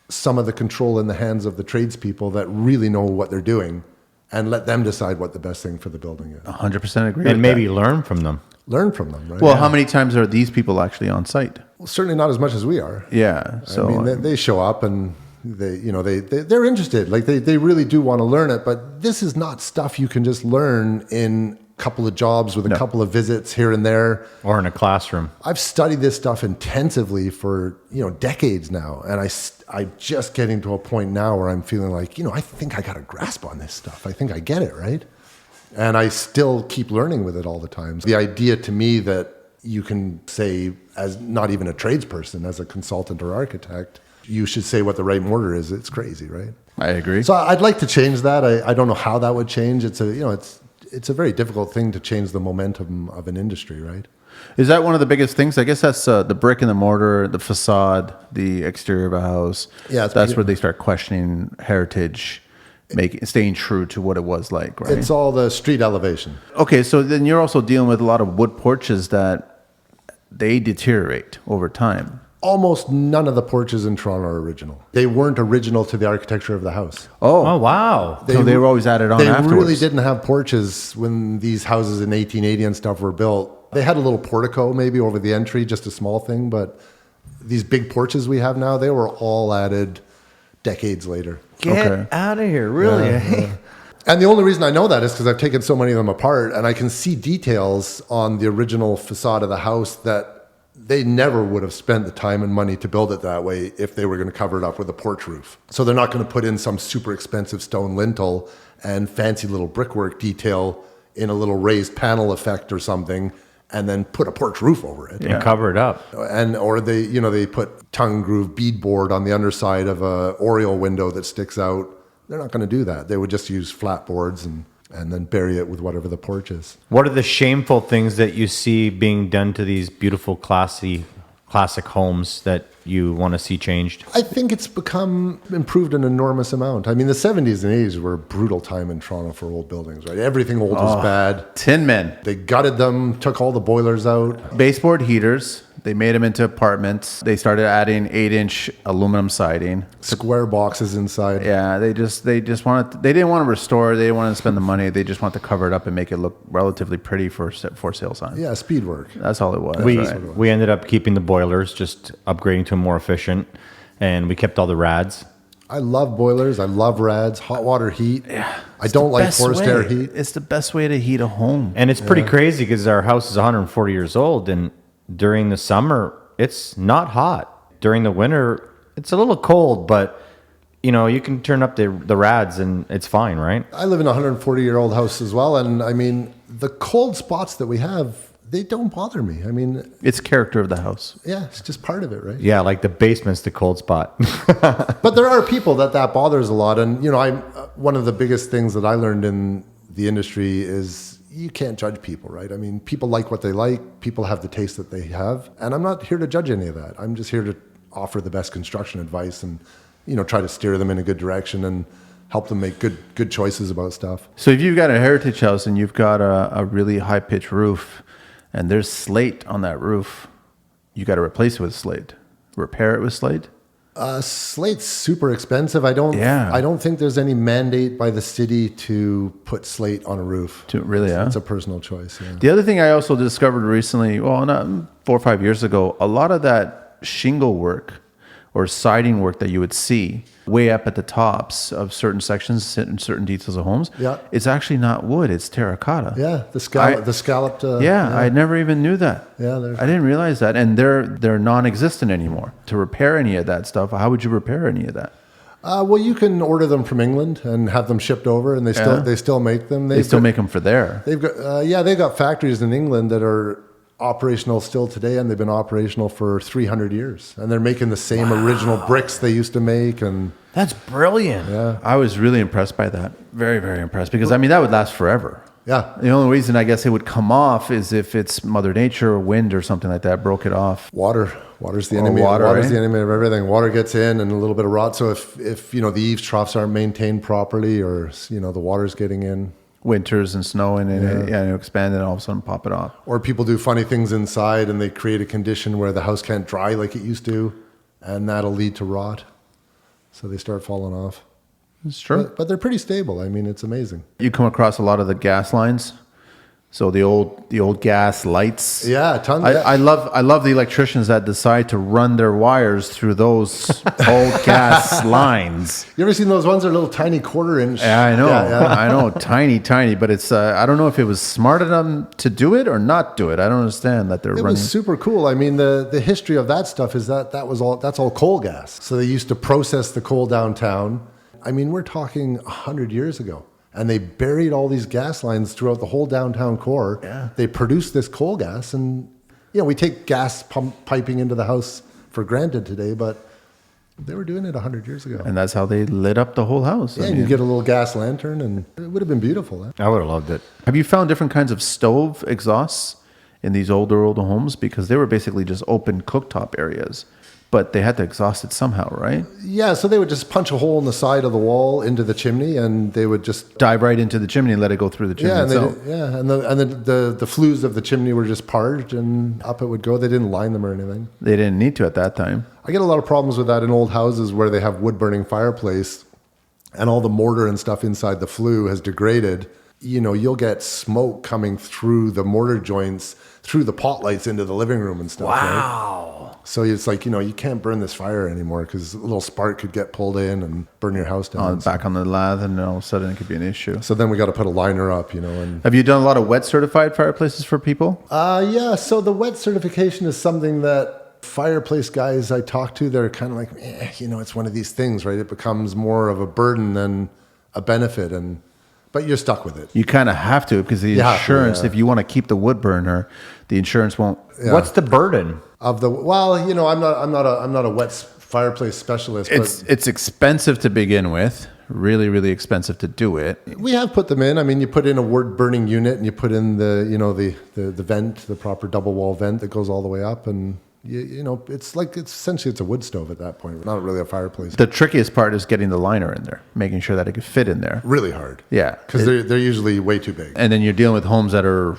some of the control in the hands of the tradespeople that really know what they're doing and let them decide what the best thing for the building is. 100% agree. And with maybe that. learn from them. Learn from them, right? Well, how many times are these people actually on site? Well, certainly not as much as we are. Yeah. So I mean, they show up and they're interested. Like they really do want to learn it, but this is not stuff you can just learn in a couple of jobs with a couple of visits here and there. Or in a classroom. I've studied this stuff intensively for, decades now. And I'm just getting to a point now where I'm feeling like, I think I got a grasp on this stuff. I think I get it, right? And I still keep learning with it all the time. The idea to me that you can say, as not even a tradesperson, as a consultant or architect, you should say what the right mortar is. It's crazy, right? I agree. So I'd like to change that. I don't know how that would change. It's a very difficult thing to change the momentum of an industry, right? Is that one of the biggest things? I guess that's the brick and the mortar, the facade, the exterior of a house. Yeah, that's where they start questioning heritage, staying true to what it was like, right? It's all the street elevation. Okay, so then you're also dealing with a lot of wood porches that they deteriorate over time. Almost none of the porches in Toronto are original. They weren't original to the architecture of the house. Oh, wow. So they were always added on afterwards. They really didn't have porches when these houses in 1880 and stuff were built. They had a little portico maybe over the entry, just a small thing, but these big porches we have now, they were all added decades later. Get out of here, really? Yeah. And the only reason I know that is because I've taken so many of them apart and I can see details on the original facade of the house that they never would have spent the time and money to build it that way if they were going to cover it up with a porch roof. So they're not going to put in some super expensive stone lintel and fancy little brickwork detail in a little raised panel effect or something and then put a porch roof over it. And cover it up. Or they put tongue groove beadboard on the underside of a oriel window that sticks out. They're not going to do that. They would just use flat boards and then bury it with whatever the porch is. What are the shameful things that you see being done to these beautiful, classic homes that you want to see changed? I think it's become improved an enormous amount. I mean, the 70s and 80s were a brutal time in Toronto for old buildings, right? Everything old was bad. Tin Men. They gutted them, took all the boilers out. Baseboard heaters. They made them into apartments. They started adding 8-inch aluminum siding. Square boxes inside. Yeah, they didn't want to restore. They didn't want to spend the money. They just want to cover it up and make it look relatively pretty for sale sign. Yeah, speed work. That's all it was. We ended up keeping the boilers, just upgrading to them more efficient, and we kept all the rads. I love boilers. I love rads. Hot water heat. Yeah, I don't like forced air heat. It's the best way to heat a home. And it's pretty crazy because our house is 140 years old, and during the summer, it's not hot. During the winter, it's a little cold, but you can turn up the rads and it's fine, right? I live in a 140-year-old house as well, and I mean, the cold spots that we have, they don't bother me. I mean, it's character of the house. Yeah, it's just part of it, right? Yeah, like the basement's the cold spot. But there are people that bothers a lot, and I'm one of the biggest things that I learned in the industry is you can't judge people, right? I mean, people like what they like. People have the taste that they have, and I'm not here to judge any of that. I'm just here to offer the best construction advice and try to steer them in a good direction and help them make good choices about stuff. So if you've got a heritage house and you've got a really high pitched roof, and there's slate on that roof, you got to replace it with slate. Repair it with slate. Slate's super expensive. I don't think there's any mandate by the city to put slate on a roof. It's a personal choice. Yeah. The other thing I also discovered recently, not 4 or 5 years ago, a lot of that shingle work or siding work that you would see way up at the tops of certain sections and certain details of homes, it's actually not wood, it's terracotta. Yeah, the scalloped. I never even knew that. Yeah, I didn't realize that, and they're non-existent anymore. To repair any of that stuff, how would you repair any of that? Well, you can order them from England and have them shipped over, and they still make them. They still make them for there. They've got factories in England that are operational still today, and they've been operational for 300 years, and they're making the same original bricks they used to make. And that's brilliant. Yeah, I was really impressed by that. Very, very impressed, because that would last forever. Yeah. The only reason I guess it would come off is if it's Mother Nature or wind or something like that broke it off. Water's the enemy. Water's the enemy of everything. Water gets in and a little bit of rot. So if the eaves troughs aren't maintained properly, or the water's getting in, Winters and snow and it'll expand and all of a sudden pop it off. or people do funny things inside and they create a condition where the house can't dry like it used to, and that'll lead to rot. So they start falling off. It's true. But they're pretty stable. I mean, it's amazing. You come across a lot of the gas lines. So the old gas lights. Yeah, tons. I love the electricians that decide to run their wires through those old gas lines. You ever seen those ones that are little tiny 1/4 inch? Yeah, I know. Yeah. I know. Tiny, but it's I don't know if it was smart of them to do it or not do it. I don't understand that they're It running. was super cool. I mean, the history of that stuff is that's all coal gas. So they used to process the coal downtown. I mean, we're talking 100 years ago. And they buried all these gas lines throughout the whole downtown core. Yeah. They produced this coal gas. And, we take gas piping into the house for granted today, but they were doing it 100 years ago. And that's how they lit up the whole house. Yeah, and you get a little gas lantern, and it would have been beautiful. Eh? I would have loved it. Have you found different kinds of stove exhausts in these older homes? Because they were basically just open cooktop areas, but they had to exhaust it somehow, right? Yeah, so they would just punch a hole in the side of the wall into the chimney, and they would just Dive right into the chimney and let it go through the chimney itself. and the flues of the chimney were just parged, and up it would go. They didn't line them or anything. They didn't need to at that time. I get a lot of problems with that in old houses where they have wood burning fireplace, and all the mortar and stuff inside the flue has degraded. You'll get smoke coming through the mortar joints, through the pot lights into the living room and stuff. Right? So it's like, you can't burn this fire anymore because a little spark could get pulled in and burn your house down. Back on the lathe, and all of a sudden it could be an issue. So then we got to put a liner up, and Have you done a lot of wet certified fireplaces for people? yeah. So the wet certification is something that fireplace guys I talk to, they're kind of like, it's one of these things, right? It becomes more of a burden than a benefit, but you're stuck with it. You kind of have to, because the insurance, if you want to keep the wood burner, the insurance won't. Yeah. What's the burden? I'm not a wet fireplace specialist. But It's expensive to begin with. Really, really expensive to do it. we have put them in. I mean, you put in a wood burning unit, and you put in the vent, the proper double wall vent that goes all the way up, and it's essentially a wood stove at that point, not really a fireplace. The trickiest part is getting the liner in there, making sure that it can fit in there. Really hard. Yeah. Because they're usually way too big. And then you're dealing with homes that are,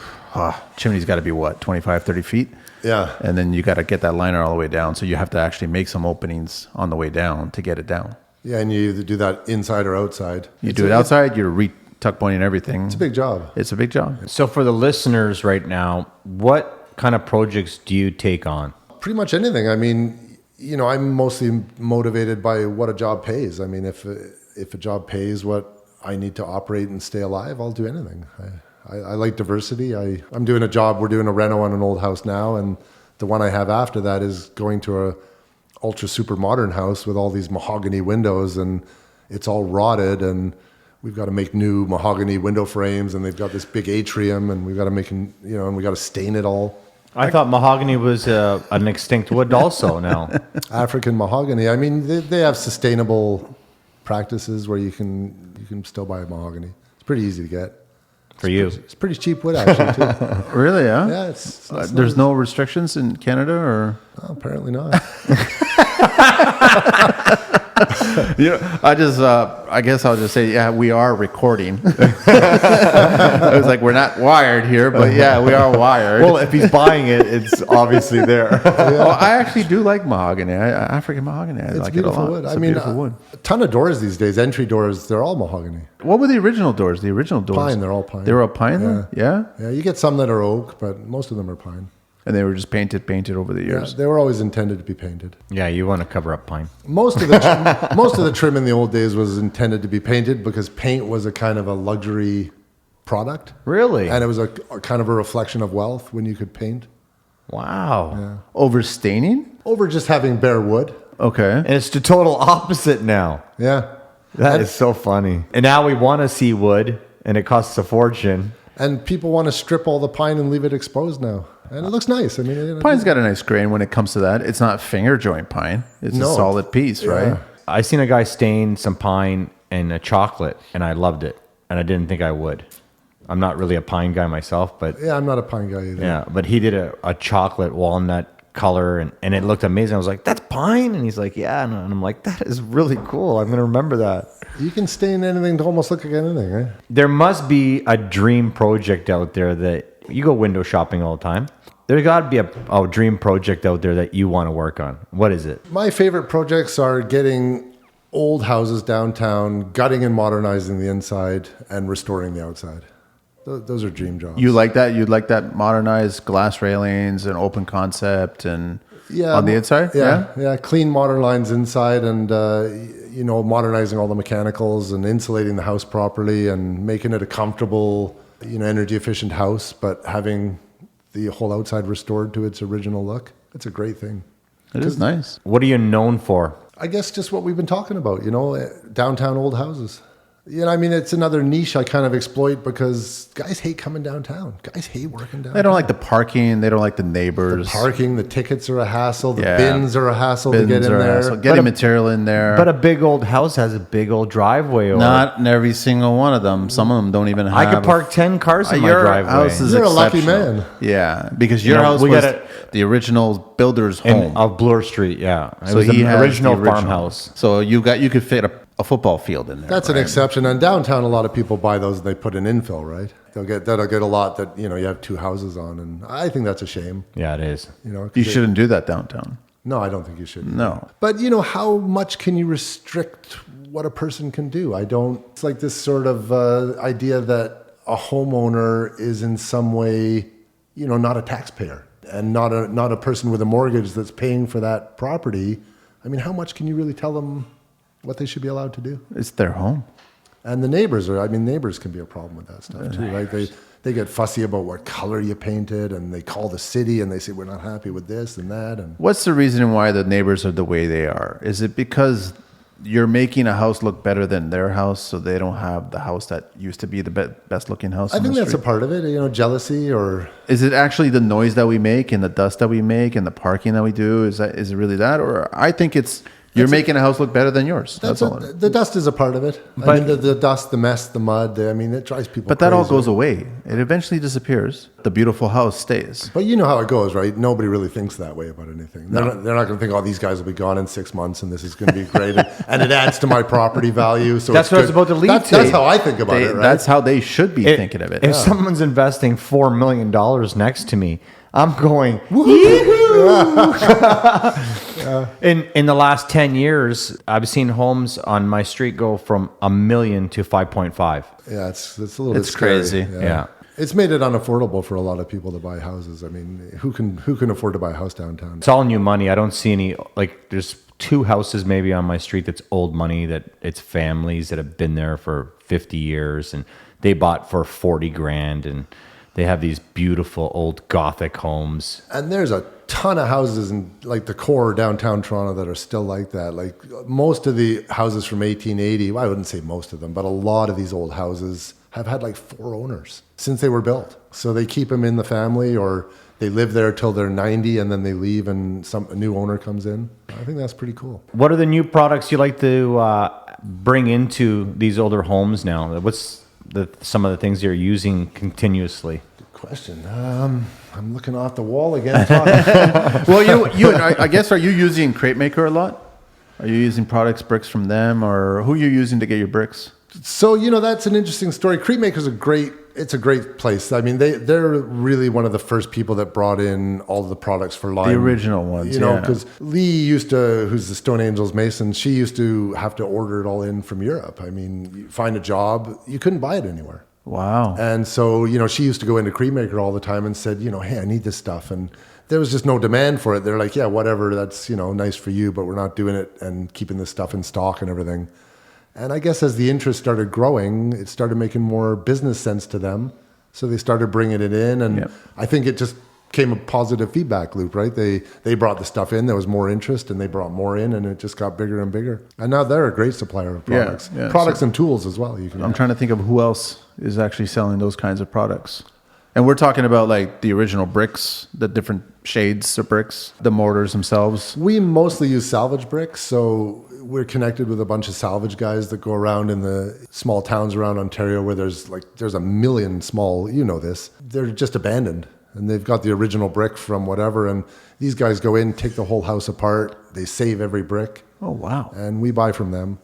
chimney's got to be 25, 30 feet? Yeah. And then you got to get that liner all the way down. So you have to actually make some openings on the way down to get it down. Yeah, and you either do that inside or outside. You do it outside, you're tuck pointing everything. It's a big job. It's a big job. So for the listeners right now, what kind of projects do you take on? Pretty much anything. I mean, I'm mostly motivated by what a job pays. I mean, if a job pays what I need to operate and stay alive, I'll do anything. I like diversity. I'm doing a job. We're doing a reno on an old house now, and the one I have after that is going to a ultra super modern house with all these mahogany windows, and it's all rotted, and we've got to make new mahogany window frames, and they've got this big atrium, and we've got to make and we got to stain it all. I thought mahogany was an extinct wood also now. African mahogany. I mean, they have sustainable practices where you can still buy mahogany. It's pretty easy to get. For you. It's pretty cheap wood, actually, too. Really, yeah? Yeah, it's there's no restrictions in Canada, or? Oh, apparently not. I guess I'll just say, yeah, we are recording. I was like, we're not wired here, but yeah, we are wired. Well, if he's buying it, it's obviously there. Well, I actually do like mahogany. African mahogany. I It's like it a beautiful lot. wood. It's I a mean, beautiful wood. a ton of doors these days, entry doors, they're all mahogany. What were the original doors? The original doors? Pine, they're all pine. They were all pine then? Yeah? Yeah, you get some that are oak, but most of them are pine. And they were just painted over the Yeah, years. they were always intended to be painted. Yeah, you want to cover up pine. Most of the trim in the old days was intended to be painted because paint was a kind of a luxury product. Really? And it was a kind of a reflection of wealth when you could paint. Wow. Over staining? Over just having bare wood. Okay. And it's the total opposite now. Yeah. That is so funny. And now we want to see wood, and it costs a fortune. And people want to strip all the pine and leave it exposed now. And it looks nice. I mean, Pine's got a nice grain when it comes to that. It's not finger joint pine. It's a solid piece, right? I seen a guy stain some pine in a chocolate, and I loved it. And I didn't think I would. I'm not really a pine guy myself, but Yeah, I'm not a pine guy either. yeah, but he did a chocolate walnut color and it looked amazing. I was like, that's pine? And he's like, yeah. And I'm like, that is really cool. I'm going to remember that. You can stain anything to almost look like anything, right? There must be a dream project out there that you go window shopping all the time. There's got to be a dream project out there that you want to work on. What is it? My favorite projects are getting old houses downtown, gutting and modernizing the inside, and restoring the outside. Those are dream jobs. You like that? You'd like that modernized glass railings and open concept and on the inside? Yeah. Clean, modern lines inside, and modernizing all the mechanicals and insulating the house properly and making it a comfortable, energy efficient house, but having the whole outside restored to its original look. It's a great thing. It is nice. What are you known for? I guess just what we've been talking about, downtown old houses. It's another niche I kind of exploit because guys hate coming downtown. Guys hate working downtown. They don't like the parking. They don't like the neighbors. The parking, the tickets are a hassle. The bins are a hassle to get in there. Getting material in there. But a big old house has a big old driveway. Not every single one of them. Some of them don't even have. I could park 10 cars in my your driveway. house is You're a lucky exceptional. man. Yeah, because your house was the original builder's home. Of Bloor Street, yeah. It So was he the has original the original farmhouse. So you could fit a football field in there. That's an exception. And downtown, a lot of people buy those and they put in infill, right? That'll get a lot that, you have two houses on. And I think that's a shame. Yeah, it is. 'Cause You shouldn't do that downtown. No, I don't think you should. No. But, how much can you restrict what a person can do? It's like this sort of idea that a homeowner is in some way, not a taxpayer and not a person with a mortgage that's paying for that property. How much can you really tell them what they should be allowed to do? It's their home. And the neighbors can be a problem with that stuff too, right? They get fussy about what color you painted, and they call the city and they say, we're not happy with this and that. And What's the reason why the neighbors are the way they are? Is it because you're making a house look better than their house, so they don't have the house that used to be the best looking house? I think that's a part of it, jealousy, or Is it actually the noise that we make and the dust that we make and the parking that we do? Is it really that? Or I think it's you're making a house look better than yours. That's all. the dust is a part of it. The dust, the mess, the mud. It drives people. But that all crazy. goes away. It eventually disappears. The beautiful house stays. But you know how it goes, right? Nobody really thinks that way about anything. They're not going to think, oh, these guys will be gone in 6 months and this is going to be great. and it adds to my property value. So That's what I was about to lead to. That's how I think about it, right? That's how they should be thinking of it. If someone's investing $4 million next to me, I'm going, In the last 10 years, I've seen homes on my street go from $1 million to 5.5. Yeah, it's a little bit It's scary. crazy. Yeah. It's made it unaffordable for a lot of people to buy houses. Who can afford to buy a house downtown? It's all new money. I don't see any, there's 2 houses maybe on my street that's old money, that it's families that have been there for 50 years and they bought for 40 grand, and they have these beautiful old Gothic homes. And there's a ton of houses in the core downtown Toronto that are still like that. Most of the houses from 1880, well, I wouldn't say most of them, but a lot of these old houses have had 4 owners since they were built. So they keep them in the family, or they live there till they're 90 and then they leave and a new owner comes in. I think that's pretty cool. What are the new products you like to bring into these older homes now? What's some of the things you're using continuously? Good question. I'm looking off the wall again. Well, I guess, are you using Crate Maker a lot? Are you using bricks from them, or who are you using to get your bricks? So, that's an interesting story. Crate Maker's a great place. They're really one of the first people that brought in all of the products for lime. The original ones, because Lee who's the Stone Angels mason, she used to have to order it all in from Europe. You find a job, you couldn't buy it anywhere. Wow. And so, she used to go into Crate Maker all the time and said, hey, I need this stuff. And there was just no demand for it. They're like, yeah, whatever, that's, nice for you, but we're not doing it and keeping this stuff in stock and everything. And I guess as the interest started growing, it started making more business sense to them. So they started bringing it in. And I think it just came a positive feedback loop, right? They brought the stuff in, there was more interest, and they brought more in, and it just got bigger and bigger. And now they're a great supplier of products. Products and tools as well. I'm trying to think of who else is actually selling those kinds of products. And we're talking about like the original bricks, the different shades of bricks, the mortars themselves. We mostly use salvage bricks, so we're connected with a bunch of salvage guys that go around in the small towns around Ontario where there's a million small, you know this, they're just abandoned. And they've got the original brick from whatever, and these guys go in, take the whole house apart, they save every brick. Oh, wow. And we buy from them.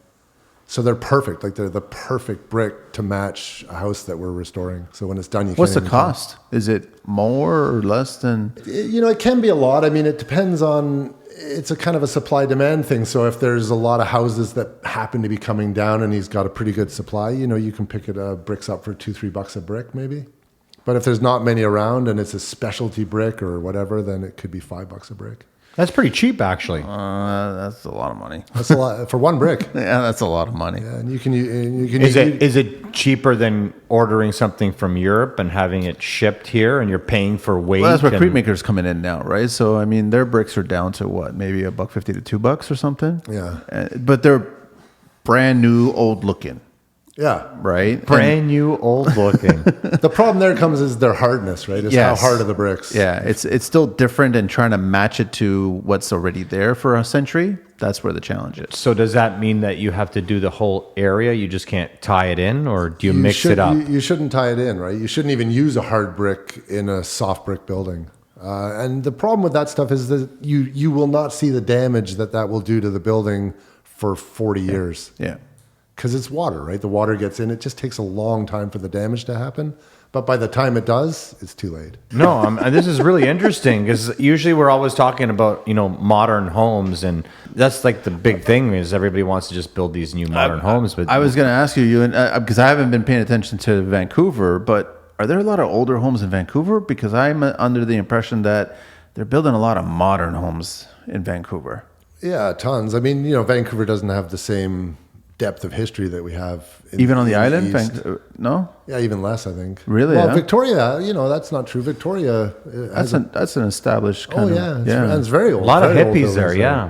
So they're perfect. Like they're the perfect brick to match a house that we're restoring. So when it's done, What's the cost? Is it more or less than? It can be a lot. I mean, it depends on, it's a kind of a supply demand thing. So if there's a lot of houses that happen to be coming down and he's got a pretty good supply, you can pick bricks up for $2-3 a brick maybe. But if there's not many around and it's a specialty brick or whatever, then it could be $5 a brick. That's pretty cheap, actually. That's a lot of money. That's a lot for one brick. Yeah, that's a lot of money. Yeah, and you can Is it cheaper than ordering something from Europe and having it shipped here, and you're paying for weight? Well, that's where crate makers coming in now, right? So I mean, their bricks are down to what, maybe $1.50 to $2 or something. Yeah, but they're brand new, old looking. Yeah, right. Brand new, old looking. The problem there comes is their hardness, right? It's how hard are the bricks. Yeah, it's still different, and trying to match it to what's already there for a century. That's where the challenge is. So does that mean that you have to do the whole area? You just can't tie it in, or do you mix it up? You shouldn't tie it in, right? You shouldn't even use a hard brick in a soft brick building. And the problem with that stuff is that you will not see the damage that will do to the building for 40 years. Yeah. Because it's water, right? The water gets in. It just takes a long time for the damage to happen. But by the time it does, it's too late. No, this is really interesting because usually we're always talking about, modern homes. And that's like the big thing is everybody wants to just build these new modern homes. But I was going to ask you, because I haven't been paying attention to Vancouver, but are there a lot of older homes in Vancouver? Because I'm under the impression that they're building a lot of modern homes in Vancouver. Yeah, tons. I mean, Vancouver doesn't have the same depth of history that we have even on the island. No, yeah, even less, I think. Really? Well, yeah? Victoria, that's not true. Victoria that's an established kind and it's very old. A lot of hippies old there. Yeah.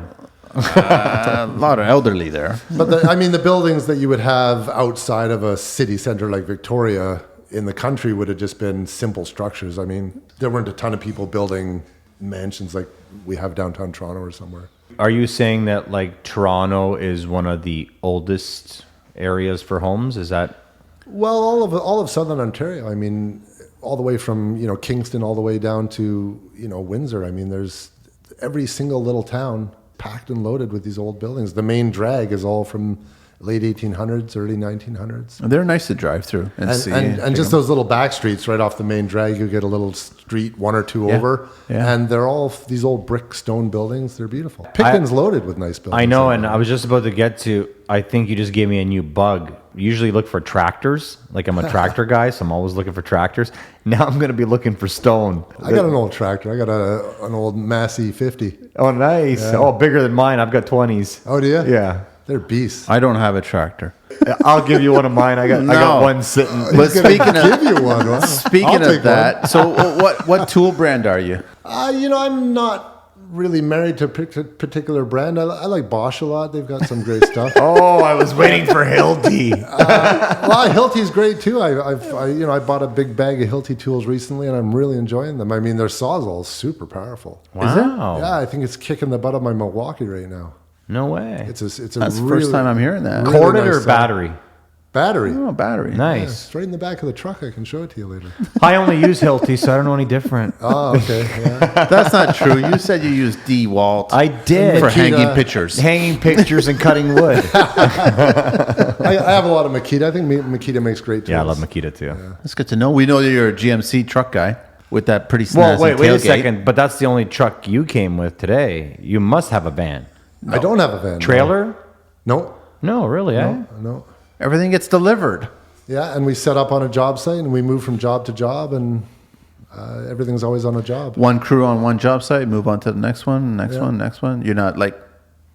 A lot of elderly there. But the buildings that you would have outside of a city center like Victoria in the country would have just been simple structures. I mean, there weren't a ton of people building mansions like we have downtown Toronto or somewhere. Are you saying that like Toronto is one of the oldest areas for homes? Is that? Well, all of Southern Ontario. I mean, all the way from Kingston all the way down to Windsor. I mean, there's every single little town packed and loaded with these old buildings. The main drag is all from late 1800s, early 1900s. They're nice to drive through and see. And just those little back streets right off the main drag, you get a little street, one or two over, and they're all these old brick stone buildings. They're beautiful. Picton's loaded with nice buildings. I know, and I was just about to get to, I think you just gave me a new bug. Usually look for tractors. Like I'm a tractor guy, so I'm always looking for tractors. Now I'm going to be looking for stone. I got an old tractor. I got an old Massey 50. Oh, nice. Yeah. Oh, bigger than mine. I've got 20s. Oh, do you? Yeah. They're beasts. I don't have a tractor. I'll give you one of mine. I got one sitting. But speaking of, give you one. Huh? Speaking of that, one. So what tool brand are you? I'm not really married to a particular brand. I like Bosch a lot. They've got some great stuff. Oh, I was waiting for Hilti. Hilti's great too. I bought a big bag of Hilti tools recently, and I'm really enjoying them. I mean, their sawzall's super powerful. Wow. Is it? Yeah, I think it's kicking the butt of my Milwaukee right now. No way. It's That's the first time I'm hearing that. Really Corded nice or battery? Battery. Oh, battery. Nice. Yeah, it's right in the back of the truck. I can show it to you later. I only use Hilti, so I don't know any different. Oh, okay. Yeah. That's not true. You said you used DeWalt. I did. For hanging pictures. Hanging pictures and cutting wood. I have a lot of Makita. I think Makita makes great tools. Yeah, I love Makita too. Yeah. That's good to know. We know that you're a GMC truck guy with that pretty snazzy wait a tailgate. second. But that's the only truck you came with today. You must have a van. No. I don't have a van. Trailer? No. No, really, No. Everything gets delivered. Yeah, and we set up on a job site, and we move from job to job, and everything's always on a job. One crew on one job site, move on to the next one, next one. You're not like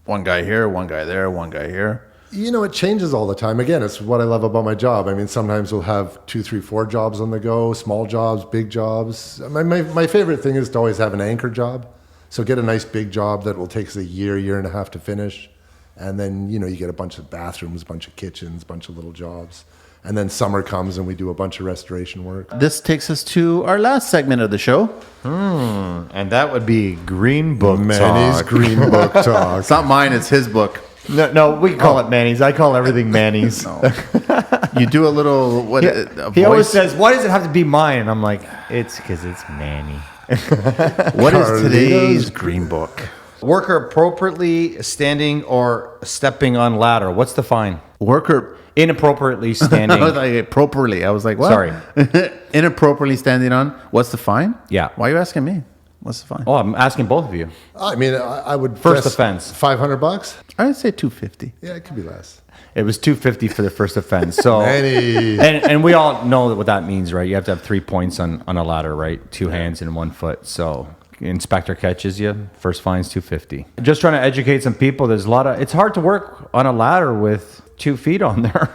one guy here, one guy there, one guy here. It changes all the time. Again, it's what I love about my job. I mean, sometimes we'll have 2, 3, 4 jobs on the go, small jobs, big jobs. My favorite thing is to always have an anchor job. So get a nice big job that will take us a year and a half to finish. And then, you get a bunch of bathrooms, a bunch of kitchens, a bunch of little jobs. And then summer comes and we do a bunch of restoration work. This takes us to our last segment of the show. And that would be Green Book Manny's Talk. Green Book Talk. It's not mine, it's his book. No, we call it Manny's. I call everything Manny's. You do a little, He always says, why does it have to be mine? And I'm like, it's because it's Manny. what is Carlito's today's Green Book? Worker appropriately standing or stepping on ladder. What's the fine? Worker Inappropriately standing. I was like, appropriately. I was like, what? Sorry. Inappropriately standing on. What's the fine? Yeah. Why are you asking me? What's the fine? Oh, I'm asking both of you. I mean, I would First guess offense. $500. I'd say $250. Yeah, it could be less. It was $250 for the first offense. So, Manny. and we all know what that means, right? You have to have 3 points on a ladder, right? 2 hands and 1 foot. So inspector catches you, first fine's $250. Just trying to educate some people. There's a lot of. It's hard to work on a ladder with 2 feet on there.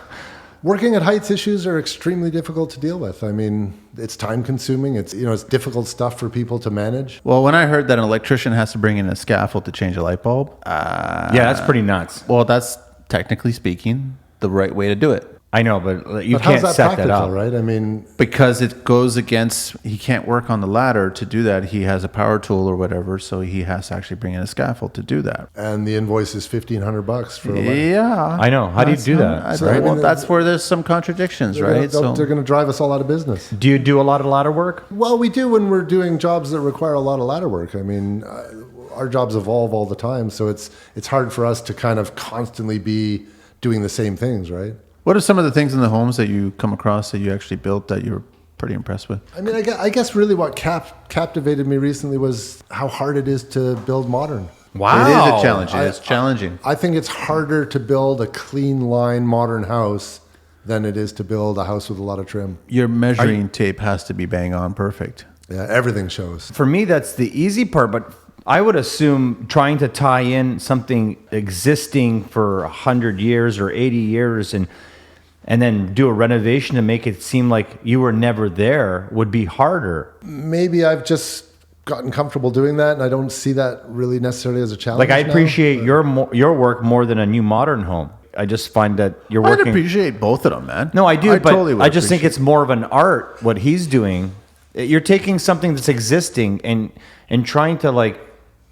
Working at heights issues are extremely difficult to deal with. I mean, it's time consuming. It's difficult stuff for people to manage. Well, when I heard that an electrician has to bring in a scaffold to change a light bulb, Yeah, that's pretty nuts. well, that's technically speaking the right way to do it. I know, but you But how's can't that set practical, that up. right? I mean, Because it goes against, he can't work on the ladder to do that. He has a power tool or whatever, so he has to actually bring in a scaffold to do that. and the invoice is $1,500 for a ladder. Yeah. I know. How do you do that? I So, don't- I well, mean, that's where there's some contradictions, right? They're going to drive us all out of business. Do you do a lot of ladder work? Well, we do when we're doing jobs that require a lot of ladder work. I mean, our jobs evolve all the time, so it's hard for us to kind of constantly be doing the same things, right? What are some of the things in the homes that you come across that you actually built that you're pretty impressed with? I mean, I guess really what captivated me recently was how hard it is to build modern. Wow. It is a challenge. It's challenging. I think it's harder to build a clean line modern house than it is to build a house with a lot of trim. Your measuring tape has to be bang on perfect. Yeah, everything shows. For me, that's the easy part, but I would assume trying to tie in something existing for 100 years or 80 years and then do a renovation to make it seem like you were never there would be harder. Maybe I've just gotten comfortable doing that, and I don't see that really necessarily as a challenge. Like I now, appreciate but- your work more than a new modern home. I just find that you're I'd working. appreciate both of them, man. No, I do, but totally would I just think appreciate it's more of an art what he's doing. You're taking something that's existing and trying to like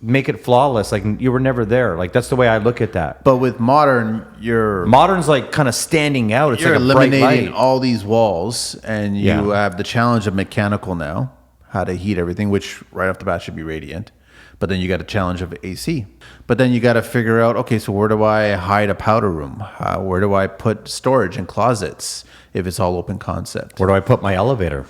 make it flawless, like you were never there. Like that's the way I look at that. But with modern, you're Modern's like kind of standing out. It's you're like a bright eliminating light. all these walls, and you Yeah. have the challenge of mechanical now, how to heat everything, which right off the bat should be radiant. But then you got a challenge of AC. But then you got to figure out, okay, so where do I hide a powder room? Where do I put storage and closets if it's all open concept? Where do I put my elevator?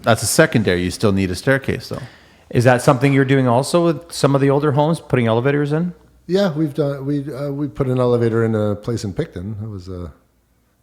That's a secondary. You still need a staircase, though. Is that something you're doing also with some of the older homes, putting elevators in? Yeah, we put an elevator in a place in Picton. It was a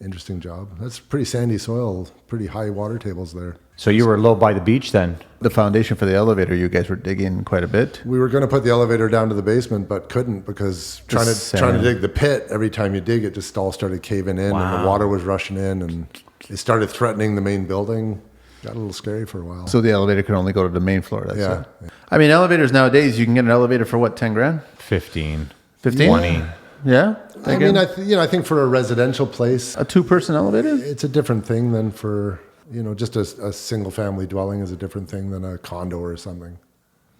interesting job. That's pretty sandy soil, pretty high water tables there. So you were low by the beach then? The foundation for the elevator, you guys were digging quite a bit. We were going to put the elevator down to the basement, but couldn't because trying to dig the pit, every time you dig, it just all started caving in, and the water was rushing in, and it started threatening the main building. Got a little scary for a while. So the elevator could only go to the main floor. That's Yeah. it. I mean, elevators nowadays, you can get an elevator for what, 10 grand? 15. 15? 20. Yeah. I mean, I think for a residential place, A 2-person elevator? it's a different thing than for, just a single family dwelling is a different thing than a condo or something.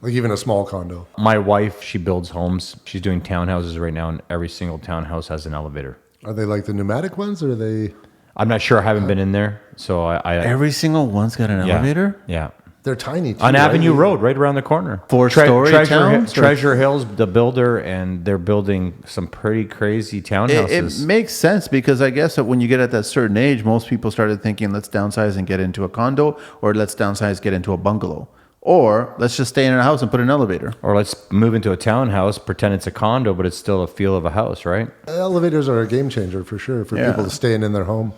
Like even a small condo. My wife, she builds homes. She's doing townhouses right now, and every single townhouse has an elevator. Are they like the pneumatic ones, or are they? I'm not sure. I haven't been in there, so I Every single one's got an elevator? Yeah. They're tiny too, On right? Avenue Road, right around the corner. Four-story towns, or- Treasure Hill's the builder, and they're building some pretty crazy townhouses. It makes sense because I guess that when you get at that certain age, most people started thinking, let's downsize and get into a condo, or let's downsize, get into a bungalow, or let's just stay in a house and put an elevator. Or let's move into a townhouse, pretend it's a condo, but it's still a feel of a house, right? Elevators are a game changer for sure for Yeah. people to stay in their home,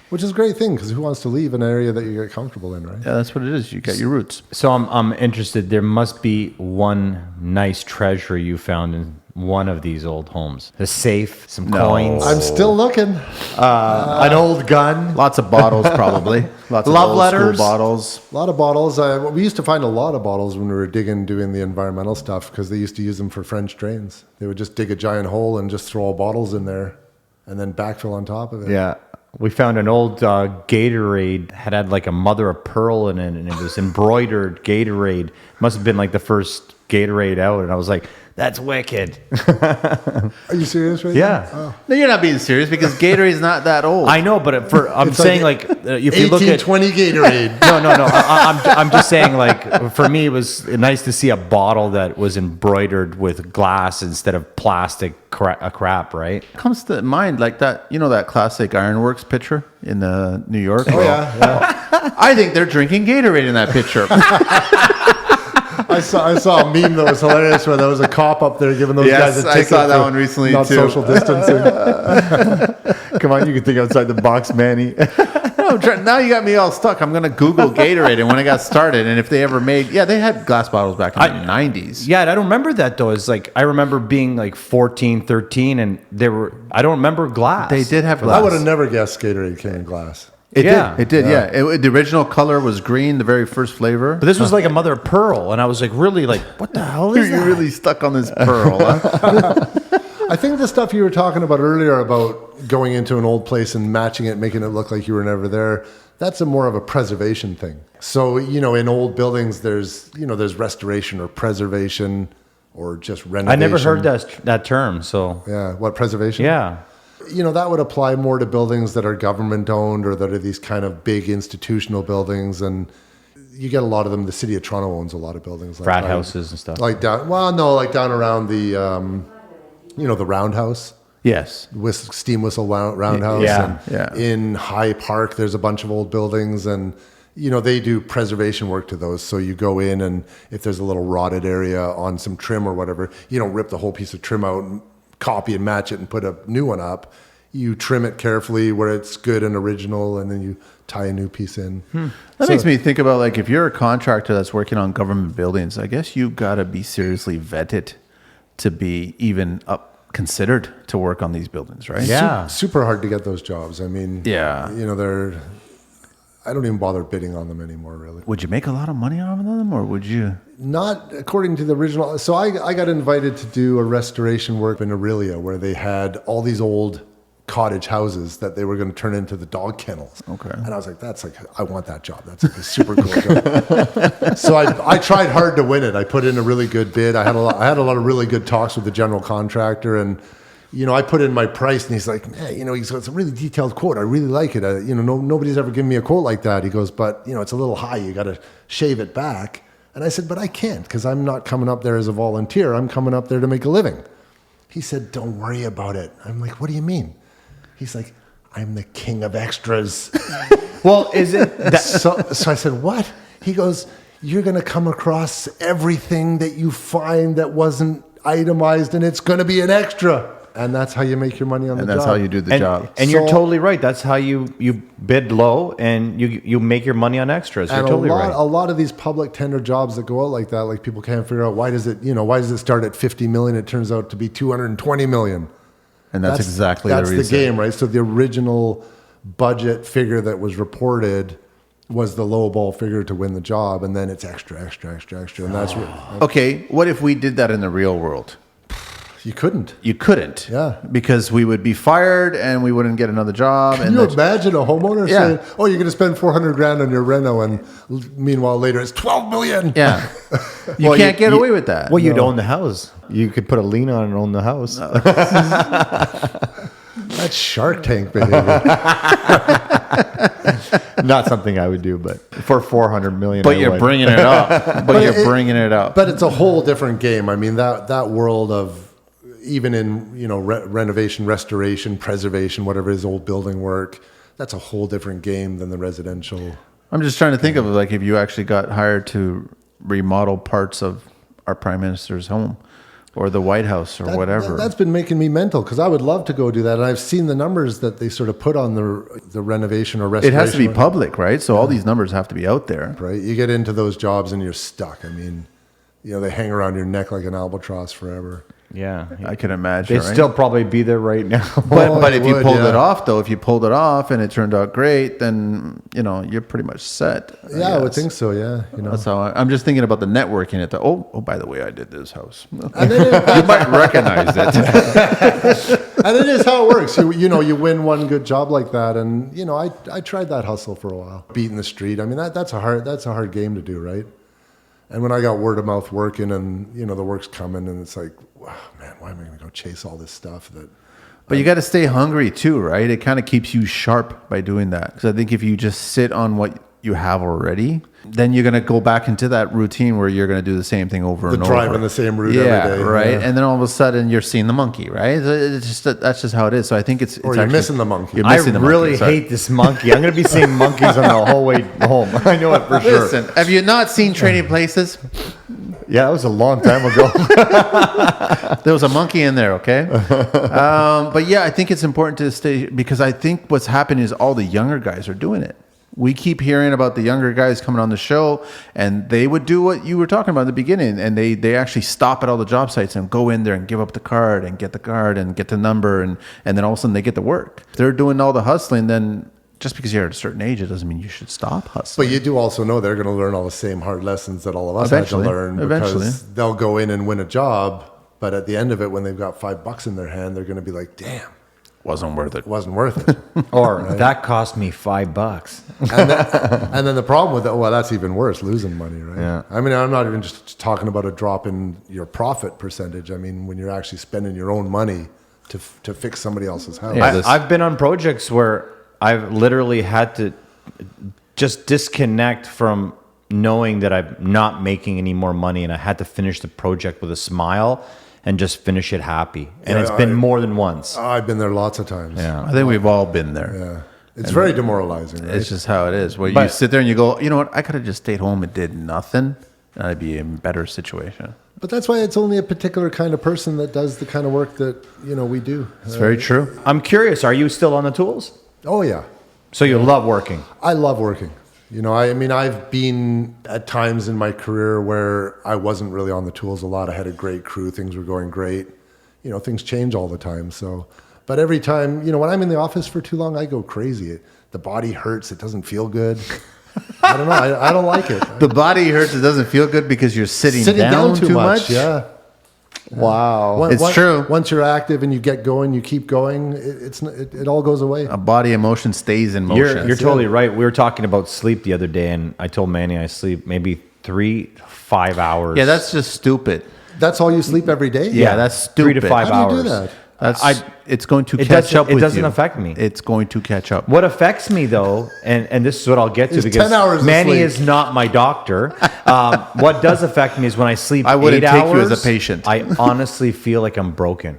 which is a great thing because who wants to leave an area that you get comfortable in, right? Yeah, that's what it is. You got your roots. So I'm interested. There must be one nice treasure you found in one of these old homes. A safe, some coins, I'm still looking. an old gun. Lots of bottles, probably. Lots of Love old letters. school bottles. A lot of bottles. We used to find a lot of bottles when we were doing the environmental stuff because they used to use them for French drains. They would just dig a giant hole and just throw all bottles in there and then backfill on top of it. Yeah. We found an old Gatorade had like a mother of pearl in it, and it was embroidered Gatorade. Must have been like the first Gatorade out, and I was like, "That's wicked." Are you serious right Yeah. now? Oh. No, you're not being serious because Gatorade's not that old. I know, but I'm It's saying like if you look at 1820 Gatorade. no. I'm just saying, like, for me, it was nice to see a bottle that was embroidered with glass instead of plastic crap, right? Comes to mind like that, that classic Ironworks picture in New York. Oh, yeah. I think they're drinking Gatorade in that picture. I saw a meme that was hilarious where there was a cop up there giving those Yes, guys a I ticket saw that for one recently, not too. social distancing. Come on, you can think outside the box, Manny. No, now you got me all stuck. I'm going to Google Gatorade and when it got started and if they ever made, they had glass bottles back in the 90s. Yeah, I don't remember that though. It's like I remember being like 14, 13, and I don't remember glass. They did have I glass. would have never guessed Gatorade came in glass. It Yeah. did. It did, yeah. The original color was green, the very first flavor. But this was like a mother of pearl, and I was like, really, like, what the hell is You're that? really stuck on this pearl, huh? I think the stuff you were talking about earlier about going into an old place and matching it, making it look like you were never there, that's more of a preservation thing. So, in old buildings, there's restoration or preservation or just renovation. I never heard that term, so. Yeah, what, preservation? Yeah. That would apply more to buildings that are government owned or that are these kind of big institutional buildings. And you get a lot of them. The city of Toronto owns a lot of buildings. Like Frat houses and stuff. Like down around the, the roundhouse. Yes. Steam whistle roundhouse. Yeah, And in High Park, there's a bunch of old buildings and, they do preservation work to those. So you go in and if there's a little rotted area on some trim or whatever, you don't rip the whole piece of trim out and copy and match it and put a new one up. You trim it carefully where it's good and original, and then you tie a new piece in. That makes me think about like if you're a contractor that's working on government buildings, I guess you got to be seriously vetted to be even considered to work on these buildings, right? Yeah. Super hard to get those jobs. I mean, Yeah. I don't even bother bidding on them anymore, really. Would you make a lot of money on them, or would you? Not according to the original. So I got invited to do a restoration work in Aurelia where they had all these old cottage houses that they were going to turn into the dog kennels. Okay. And I was like, I want that job. That's like a super cool job. So I tried hard to win it. I put in a really good bid. I had a lot of really good talks with the general contractor, and I put in my price, and he's like, hey, he goes, it's a really detailed quote. I really like it. Nobody's ever given me a quote like that. He goes, but it's a little high. You got to shave it back. And I said, but I can't, because I'm not coming up there as a volunteer. I'm coming up there to make a living. He said, don't worry about it. I'm like, what do you mean? He's like, I'm the king of extras. Well, is it that? So I said, what? He goes, you're going to come across everything that you find that wasn't itemized, and it's going to be an extra. And that's how you make your money on the job. And that's how you do the job. And you're totally right. That's how you bid low and you make your money on extras. You're totally right. A lot of these public tender jobs that go out like that, like people can't figure out why does it start at 50 million? It turns out to be 220 million. And that's exactly the reason. That's the game, right? So the original budget figure that was reported was the low ball figure to win the job, and then it's extra. And that's what, Okay, what if we did that in the real world? you couldn't. You couldn't. Yeah. Because we would be fired and we wouldn't get another job. Can you imagine a homeowner Yeah. saying, "Oh, you're going to spend $400,000 on your reno," and meanwall later it's $12 million. Yeah. You can't get away with that. Well, you'd own the house. You could put a lien on it and own the house. That's Shark Tank behavior. Not something I would do, but for 400 million. But you're bringing it up. But bringing it up. But it's a whole different game. I mean, that world of even in renovation, restoration, preservation, whatever it is, old building work, that's a whole different game than the residential. I'm just trying to think of like if you actually got hired to remodel parts of our prime minister's home or the White House or whatever. That's been making me mental because I would love to go do that. And I've seen the numbers that they sort of put on the renovation or It restoration. has to be public, right? So all these numbers have to be out there. Right? You get into those jobs and you're stuck. I mean, they hang around your neck like an albatross forever. Yeah. I can imagine. They'd right? still probably be there right now. But if you would, pulled yeah. it off, though, if you pulled it off and it turned out great, then you're pretty much set. Yeah, I would guess. think so. Yeah, That's how I'm just thinking about the networking. By the way, I did this house. And then You might recognize it. and it is how it works. You win one good job like that, and I tried that hustle for a while, beating the street. I mean, that's a hard game to do, right? And when I got word of mouth working, and the work's coming, and it's like, wow, man, why am I going to go chase all this stuff that? But you got to stay hungry too, right? It kind of keeps you sharp by doing that. Because I think if you just sit on what you have already, then you're going to go back into that routine where you're going to do the same thing over and over. Driving the same route every day. Right. Yeah. And then all of a sudden you're seeing the monkey, right? That's just how it is. So I think it's Or you're missing the monkey. You're I missing the really monkey, sorry. hate this monkey. I'm going to be seeing monkeys on the whole way home. I know it for sure. Listen, have you not seen Trading Places? Yeah, that was a long time ago. There was a monkey in there, okay? But yeah, I think it's important to stay, because I think what's happening is all the younger guys are doing it. We keep hearing about the younger guys coming on the show, and they would do what you were talking about in the beginning, and they actually stop at all the job sites and go in there and give up the card and get the number, and then all of a sudden they get to work. If they're doing all the hustling, then just because you're at a certain age, it doesn't mean you should stop hustling. But you do also know they're going to learn all the same hard lessons that all of us had to learn. Eventually. Because they'll go in and win a job, but at the end of it, when they've got $5 in their hand, they're going to be like, damn, Wasn't worth it. it wasn't worth it. Or that cost me $5. And then the problem with that, well, that's even worse, losing money, right? Yeah. I mean, I'm not even just talking about a drop in your profit percentage. I mean, when you're actually spending your own money to fix somebody else's house. Yeah, I've been on projects where I've literally had to just disconnect from knowing that I'm not making any more money, and I had to finish the project with a smile and just finish it happy. And it's been more than once. I've been there lots of times. Yeah. I think we've all been there. Yeah. It's very demoralizing, right? It's just how it is. Where you But- sit there and you go, you know what? I could have just stayed home and did nothing, and I'd be in a better situation. But that's why it's only a particular kind of person that does the kind of work that, we do. It's very true. I'm curious, are you still on the tools? Oh, yeah. So you love working? I love working. I've been at times in my career where I wasn't really on the tools a lot. I had a great crew. Things were going great. Things change all the time. So, but every time, when I'm in the office for too long, I go crazy. The body hurts. It doesn't feel good. I don't know. I don't like it. The body hurts. It doesn't feel good because you're sitting down too much. Yeah. Wow. It's true. Once you're active and you get going, you keep going. It all goes away. A body emotion stays in motion. You're totally right. We were talking about sleep the other day, and I told Manny I sleep maybe 3 to 5 hours. Yeah, that's just stupid. That's all you sleep every day? Yeah, that's stupid. 3 to 5 How do you hours. do that? It's going to It catch doesn't- up with you. it doesn't affect me. It's going to catch up. What affects me though, and this is what I'll get to Is because 10 hours of Manny sleep. is not my doctor. What does affect me is when I sleep I wouldn't 8 take hours. you as a patient. I honestly feel like I'm broken.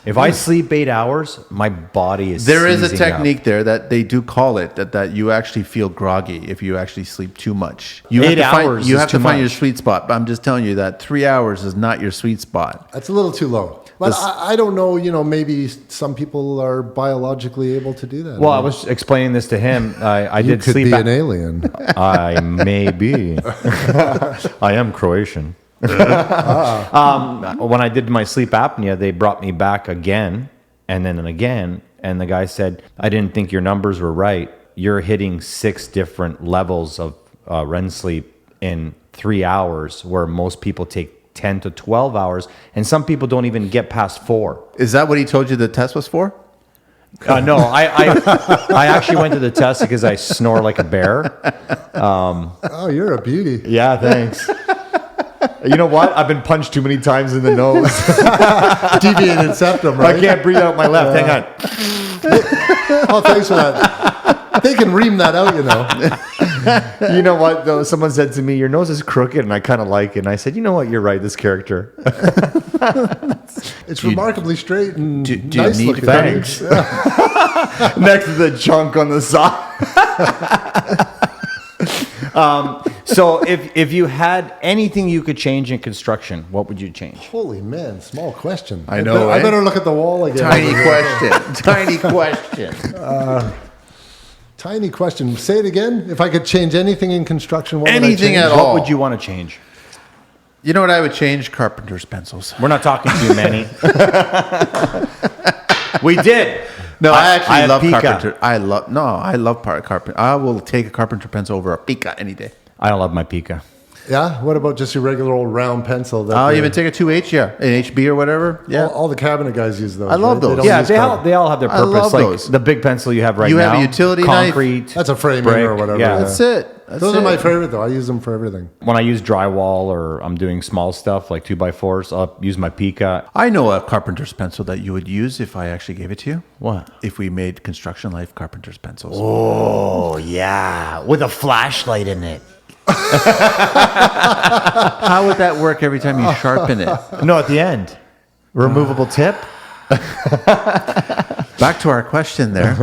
If I sleep 8 hours, my body is. There is a seizing up. technique there that they do call it that you actually feel groggy if you actually sleep too much. You 8 have to hours find, you is have to too find your much. sweet spot. But I'm just telling you that 3 hours is not your sweet spot. That's a little too low. But I don't know, maybe some people are biologically able to do that. Well, I was explaining this to him. I you did could sleep. be an alien. I may be. I am Croatian. When I did my sleep apnea, they brought me back again and then again. And the guy said, I didn't think your numbers were right. You're hitting 6 different levels of REM sleep in 3 hours, where most people take 10 to 12 hours. And some people don't even get past 4. Is that what he told you the test was for? No, I actually went to the test because I snore like a bear. Oh, you're a beauty. Yeah, thanks. You know what? I've been punched too many times in the nose. Deviated septum, right? I can't breathe out my left. Hang on. Oh, thanks for that. They can ream that out, You know what, though? Someone said to me, your nose is crooked, and I kind of like it. And I said, you know what? You're right, this character. It's remarkably straight and do you nice need looking. Thanks. Next to the chunk on the side. So if you had anything you could change in construction, what would you change? Holy man, small question. I know, I eh? better look at the wall again. Tiny question. Tiny question. Tiny question. Say it again. If I could change anything in construction, what would I Anything change? at What all. would you want to change? You know what I would change? Carpenter's pencils. We're not talking to you, Manny. We did. No, I actually have love Pika. carpenter. I love carpenter. I will take a carpenter pencil over a Pika any day. I love my Pika. Yeah. What about just your regular old round pencil? That I'll even take a 2H, an HB or whatever. Yeah, all the cabinet guys use those. I love right? those. don't Yeah, use they all have their I purpose. love Like those. the big pencil you have right You now. have a utility knife. concrete. That's a framing brick, or whatever. yeah. That's it. That's Those it. are my favorite though. I use them for everything. When I use drywall or I'm doing small stuff like 2x4s, I'll use my Pika. I know a carpenter's pencil that you would use if I actually gave it to you. What? If we made Construction Life carpenter's pencils. Oh, yeah. With a flashlight in it. How would that work every time you sharpen it? No, at the end. Removable tip. Back to our question there.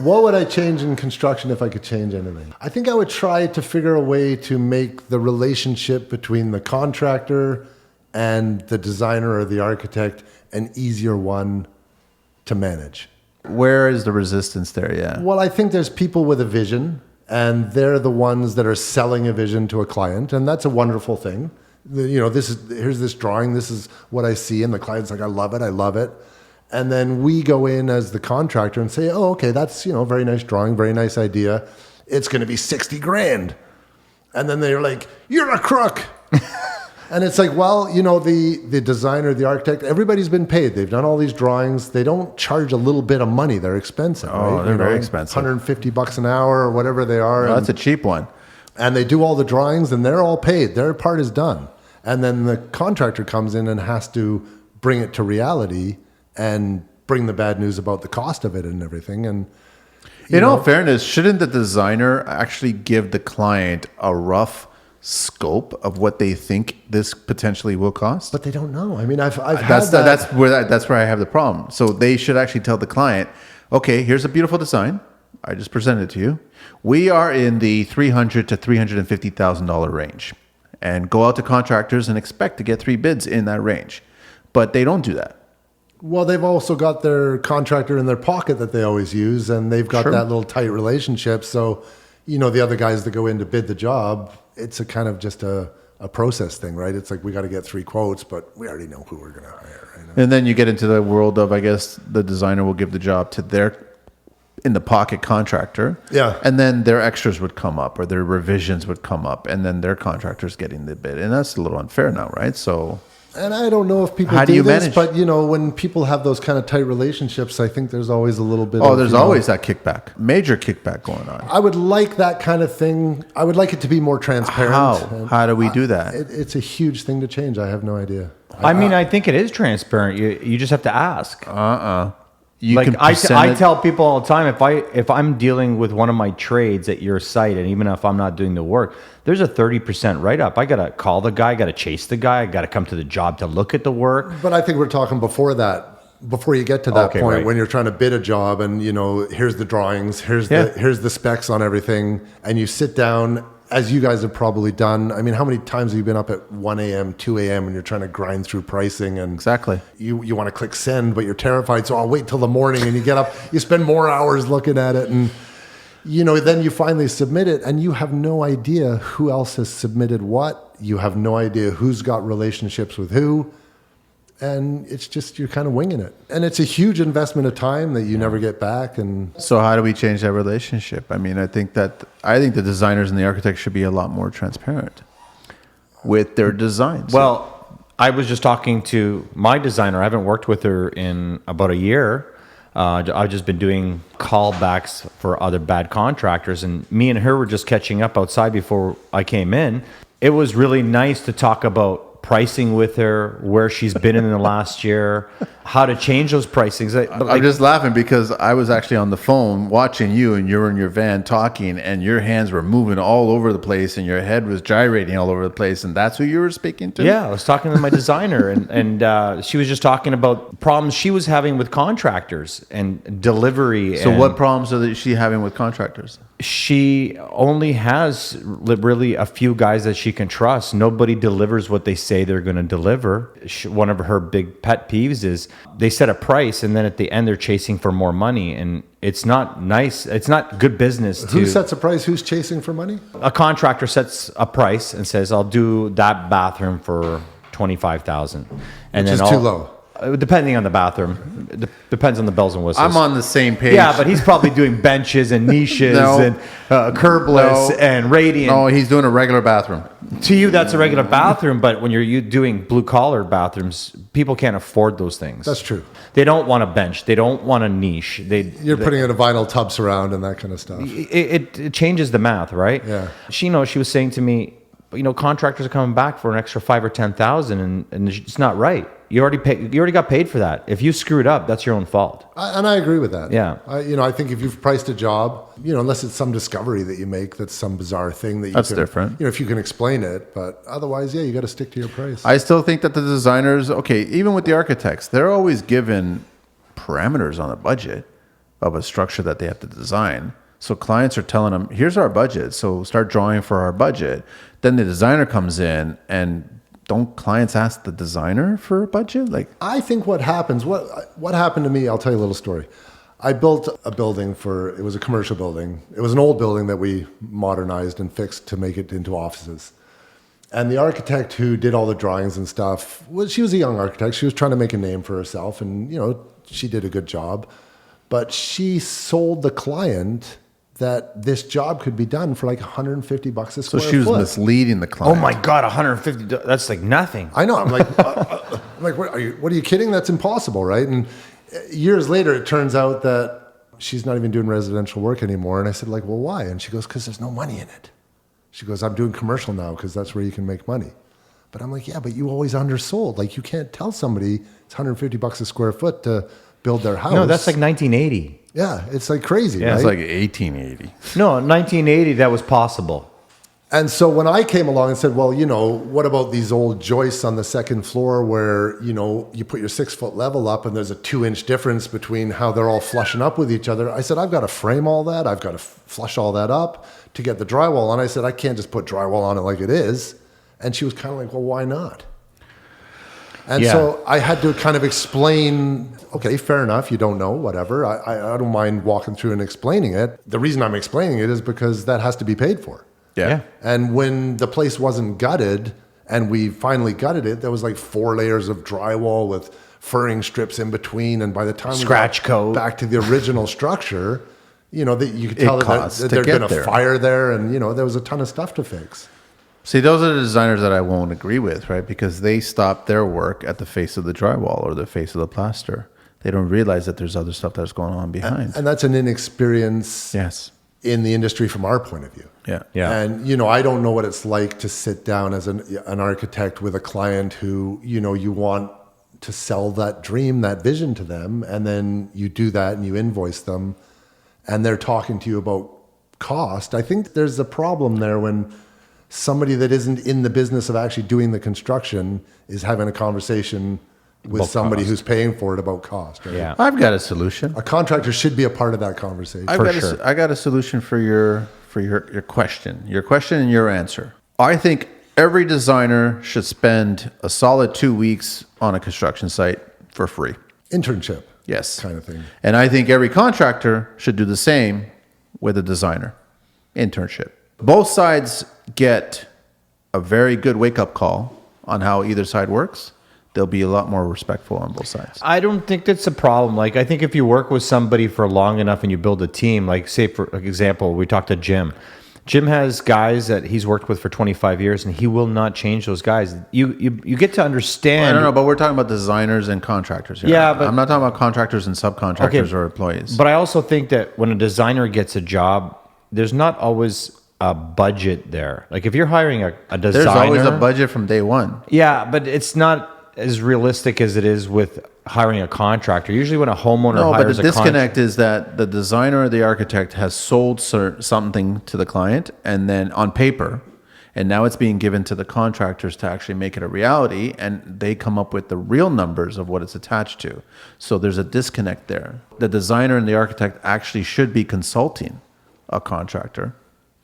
What would I change in construction if I could change anything? I think I would try to figure a way to make the relationship between the contractor and the designer or the architect an easier one to manage. Where is the resistance there? Yeah. Well, I think there's people with a vision, and they're the ones that are selling a vision to a client, and that's a wonderful thing. Here's this drawing, this is what I see, and the client's like, I love it. And then we go in as the contractor and say, oh, okay, that's, very nice drawing, very nice idea. It's going to be 60 grand. And then they're like, you're a crook. And it's like, well, the designer, the architect, everybody's been paid. They've done all these drawings. They don't charge a little bit of money. They're expensive. Oh, right? they're very expensive. $150 an hour or whatever they are. Well, that's a cheap one. And they do all the drawings and they're all paid. Their part is done. And then the contractor comes in and has to bring it to reality and bring the bad news about the cost of it and everything. And in all fairness, shouldn't the designer actually give the client a rough scope of what they think this potentially will cost? but they don't know. I mean, I've had That's that. that's where I have the problem. So they should actually tell the client, okay, here's a beautiful design. I just presented it to you. We are in the $300,000 to $350,000 range, and go out to contractors and expect to get 3 bids in that range. But they don't do that. Well, they've also got their contractor in their pocket that they always use, and they've got Sure. that little tight relationship. So, the other guys that go in to bid the job, it's a kind of just a process thing, right? It's like, we got to get 3 quotes, but we already know who we're going to hire. Right? And then you get into the world of, I guess, the designer will give the job to their in the pocket contractor. Yeah. And then their extras would come up, or their revisions would come up, and then their contractor's getting the bid. And that's a little unfair now, right? So And I don't know if people How do you this, manage? but when people have those kind of tight relationships, I think there's always a little bit there's always that kickback, major kickback going on. I would like that kind of thing. I would like it to be more transparent. And How do we do that? it's a huge thing to change. I have no idea. I mean, I think it is transparent. You just have to ask. You Like can I present it- tell people all the time, if I'm dealing with one of my trades at your site, and even if I'm not doing the work, there's a 30% write up. I gotta call the guy, gotta chase the guy, I gotta come to the job to look at the work. But I think we're talking before that. Before you get to that Okay, point, right. when you're trying to bid a job, and here's the drawings, here's the specs on everything, and you sit down, as you guys have probably done. I mean, how many times have you been up at 1 a.m., 2 a.m., and you're trying to grind through pricing, and Exactly. you want to click send, but you're terrified, so I'll wait till the morning, and you get up, you spend more hours looking at it, and then you finally submit it, and you have no idea who else has submitted what. You have no idea who's got relationships with who. And it's just, you're kind of winging it. And it's a huge investment of time that you never get back. And So how do we change that relationship? I mean, I think the designers and the architects should be a lot more transparent with their designs. Well, I was just talking to my designer. I haven't worked with her in about a year. I've just been doing callbacks for other bad contractors, and me and her were just catching up outside before I came in. It was really nice to talk about pricing with her, where she's been in the last year, how to change those pricings. I'm just laughing because I was actually on the phone watching you, and you were in your van talking, and your hands were moving all over the place, and your head was gyrating all over the place, and that's who you were speaking to? Yeah, I was talking to my designer, and she was just talking about problems she was having with contractors and delivery. So what problems is she having with contractors? She only has really a few guys that she can trust. Nobody delivers what they say they're going to deliver. One of her big pet peeves is they set a price and then at the end they're chasing for more money, and it's not nice. It's not good business. Who sets a price? Who's chasing for money? A contractor sets a price and says, "I'll do that bathroom for $25,000," and Which is too low. Depending on the bathroom, it depends on the bells and whistles. I'm on the same page. Yeah, but he's probably doing benches and niches No. and curbless and radiant. No, he's doing a regular bathroom. To you, that's a regular bathroom, but when you're doing blue-collar bathrooms, people can't afford those things. That's true. They don't want a bench. They don't want a niche. You're putting in a vinyl tub surround and that kind of stuff. It changes the math, right? Yeah. She was saying to me, contractors are coming back for an extra 5,000 or 10,000, and it's not right. You already got paid for that. If you screwed up, that's your own fault. And I agree with that. Yeah. I think if you've priced a job, unless it's some discovery that you make, that's some bizarre thing that That's different. If you can explain it, but otherwise, you got to stick to your price. I still think that the designers, even with the architects, they're always given parameters on the budget of a structure that they have to design. So clients are telling them, here's our budget, so start drawing for our budget. Then the designer comes in, and don't clients ask the designer for a budget? I think what happens, what happened to me, I'll tell you a little story. I built a building it was a commercial building. It was an old building that we modernized and fixed to make it into offices. And the architect who did all the drawings and stuff, she was a young architect. She was trying to make a name for herself, and she did a good job. But she sold the client that this job could be done for like $150 a square foot. So she was misleading the client. Oh my God, $150. That's like nothing. I know. I'm like, what are you kidding? That's impossible, right? And years later, it turns out that she's not even doing residential work anymore. And I said, well, why? And she goes, because there's no money in it. She goes, I'm doing commercial now because that's where you can make money. But I'm like, yeah, but you always undersold. Like, you can't tell somebody it's $150 a square foot to build their house. No, that's like 1980. Yeah, it's like crazy, Yeah, right? It's like 1880. No, 1980, that was possible. And so when I came along and said, well, what about these old joists on the second floor where, you put your 6-foot level up and there's a 2-inch difference between how they're all flushing up with each other. I said, I've got to frame all that. I've got to flush all that up to get the drywall on. I said, I can't just put drywall on it like it is. And she was kind of like, well, why not? And so I had to kind of explain, okay, fair enough, you don't know, whatever. I don't mind walking through and explaining it. The reason I'm explaining it is because that has to be paid for. Yeah. And when the place wasn't gutted and we finally gutted it, there was like 4 layers of drywall with furring strips in between. And by the time Scratch we got coat back to the original structure, that you could tell that there'd been a fire there and, there was a ton of stuff to fix. See, those are the designers that I won't agree with, right? Because they stop their work at the face of the drywall or the face of the plaster. They don't realize that there's other stuff that's going on behind. And that's an inexperience in the industry from our point of view. Yeah. And, I don't know what it's like to sit down as an architect with a client who, you want to sell that dream, that vision to them. And then you do that and you invoice them and they're talking to you about cost. I think there's a problem there when somebody that isn't in the business of actually doing the construction is having a conversation with about somebody cost. who's paying for it about cost. Right? Yeah. I've got a solution. A contractor should be a part of that conversation. I got a solution for your question. Your question and your answer. I think every designer should spend a solid 2 weeks on a construction site for free. Internship. Yes. Kind of thing. And I think every contractor should do the same with a designer. Internship. Both sides get a very good wake-up call on how either side works. They'll be a lot more respectful on both sides. I don't think that's a problem. Like, I think if you work with somebody for long enough and you build a team, like, say, for example, we talked to Jim. Jim has guys that he's worked with for 25 years, and he will not change those guys. You get to understand. I don't know, but we're talking about designers and contractors here. Yeah, but I'm not talking about contractors and subcontractors or employees. But I also think that when a designer gets a job, there's not always a budget there. Like, if you're hiring a designer, there's always a budget from day one. Yeah, but it's not as realistic as it is with hiring a contractor. Usually when a homeowner hires a but the disconnect is that the designer or the architect has sold something to the client and then on paper, and now it's being given to the contractors to actually make it a reality, and they come up with the real numbers of what it's attached to. So there's a disconnect there. The designer and the architect actually should be consulting a contractor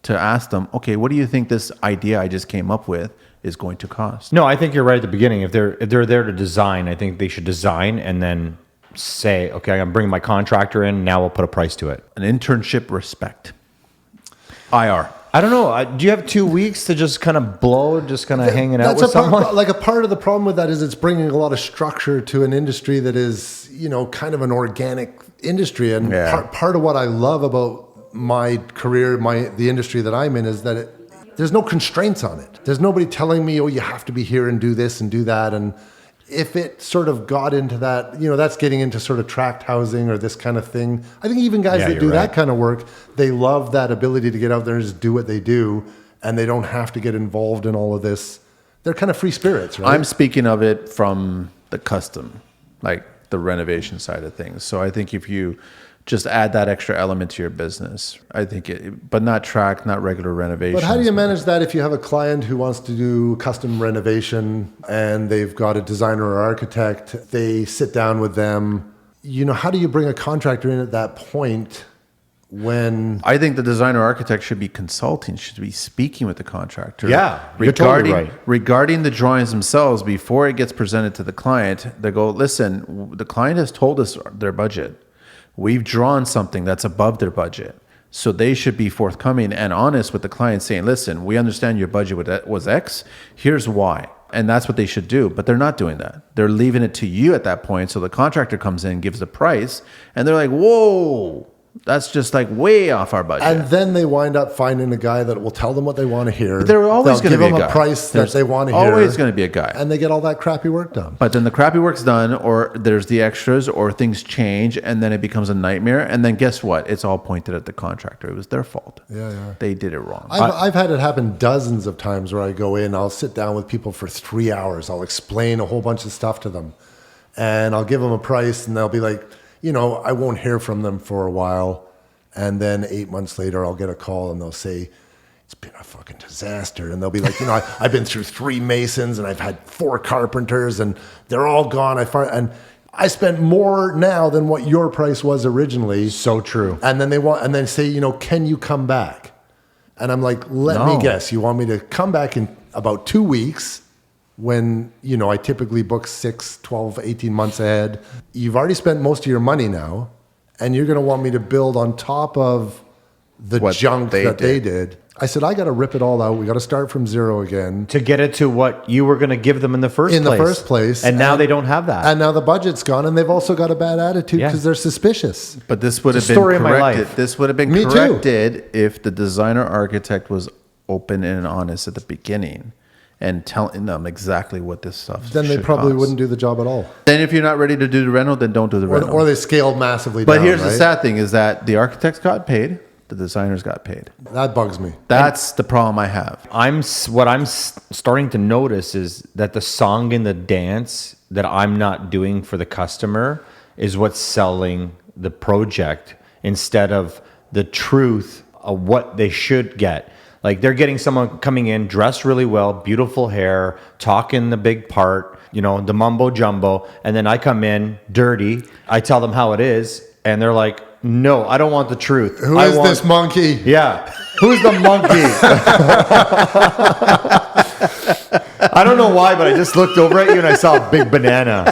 to ask them, okay, what do you think this idea I just came up with is going to cost? No, I think you're right at the beginning. If they're there to design, I think they should design and then say, okay, I'm bringing my contractor in. Now we'll put a price to it. An internship respect. IR. I don't know. Do you have 2 weeks to just kind of blow, just kind of hanging out with someone? Like a part of the problem with that is it's bringing a lot of structure to an industry that is, kind of an organic industry. And part of what I love about my career, the industry that I'm in, is that there's no constraints on it. There's nobody telling me, oh, you have to be here and do this and do that. And if it sort of got into that, that's getting into sort of tract housing or this kind of thing. I think even guys that do that kind of work, they love that ability to get out there and just do what they do, and they don't have to get involved in all of this. They're kind of free spirits, right? I'm speaking of it from the custom, like the renovation side of things. So I think if you just add that extra element to your business, I think but not tract, not regular renovation. But how do you manage that if you have a client who wants to do custom renovation and they've got a designer or architect, they sit down with them, how do you bring a contractor in at that point when... I think the designer architect should be consulting, should be speaking with the contractor. Yeah, you're totally right. Regarding the drawings themselves, before it gets presented to the client, they go, listen, the client has told us their budget. We've drawn something that's above their budget. So they should be forthcoming and honest with the client, saying, listen, we understand your budget was X. Here's why. And that's what they should do. But they're not doing that. They're leaving it to you at that point. So the contractor comes in, gives the price, and they're like, whoa, that's just like way off our budget. And then they wind up finding a guy that will tell them what they want to hear. But they're always going to be a guy. Give them a price that they want to hear. Always going to be a guy. And they get all that crappy work done. But then the crappy work's done, or there's the extras, or things change, and then it becomes a nightmare. And then guess what? It's all pointed at the contractor. It was their fault. Yeah. They did it wrong. I've had it happen dozens of times where I go in, I'll sit down with people for 3 hours. I'll explain a whole bunch of stuff to them. And I'll give them a price, and they'll be like, I won't hear from them for a while. And then 8 months later, I'll get a call and they'll say, it's been a fucking disaster. And they'll be like, I've been through 3 masons and I've had 4 carpenters and they're all gone. And I spent more now than what your price was originally. So true. And then they say, can you come back? And I'm like, let me guess. You want me to come back in about 2 weeks when, I typically book 6, 12, 18 months ahead. You've already spent most of your money now. And you're going to want me to build on top of the junk that they did. I said, I got to rip it all out. We got to start from zero again. To get it to what you were going to give them in the first place. And now they don't have that. And now the budget's gone. And they've also got a bad attitude because they're suspicious. But this would have been corrected. This would have been corrected if the designer architect was open and honest at the beginning and telling them exactly what this stuff then they probably wouldn't do the job at all. Then if you're not ready to do the rental, then don't do the rental. Or they scaled massively down. But here's the sad thing is that the architects got paid, the designers got paid. That bugs me. That's the problem I have. What I'm starting to notice is that the song and the dance that I'm not doing for the customer is what's selling the project instead of the truth of what they should get. Like they're getting someone coming in, dressed really well, beautiful hair, talking the big part, the mumbo jumbo. And then I come in dirty. I tell them how it is. And they're like, no, I don't want the truth. Who is this monkey? Yeah. Who's the monkey? I don't know why, but I just looked over at you and I saw a big banana.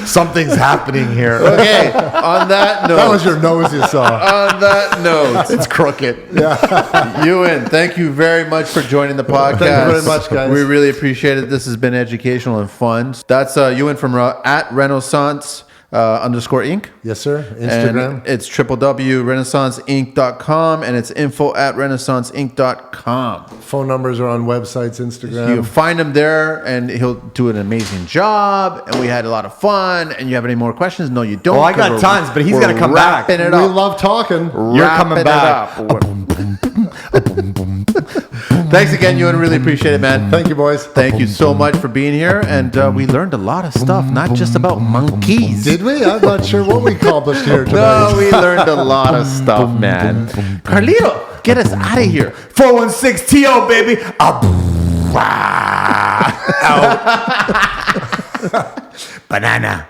Something's happening here. Okay, on that note. That was your nose you saw. On that note. It's crooked. Yeah. Ewan, thank you very much for joining the podcast. Thank you very much, guys. We really appreciate it. This has been educational and fun. That's Ewan from at Renossance _Inc. Yes, sir. Instagram. And it's www.renossance.inc.com and it's info@renossance.inc.com. Phone numbers are on websites, Instagram. You find him there and he'll do an amazing job. And we had a lot of fun. And you have any more questions? No, you don't. Well, I got tons, but he's going to come back. We love talking. You're coming back. Thanks again, Ewan. Really appreciate it, man. Thank you, boys. Thank you so much for being here. And we learned a lot of stuff, not just about monkeys. Did we? I'm not sure what we accomplished here tonight. No, we learned a lot of stuff, man. Carlito, get us out of here. 416 TO, baby. Out. Banana.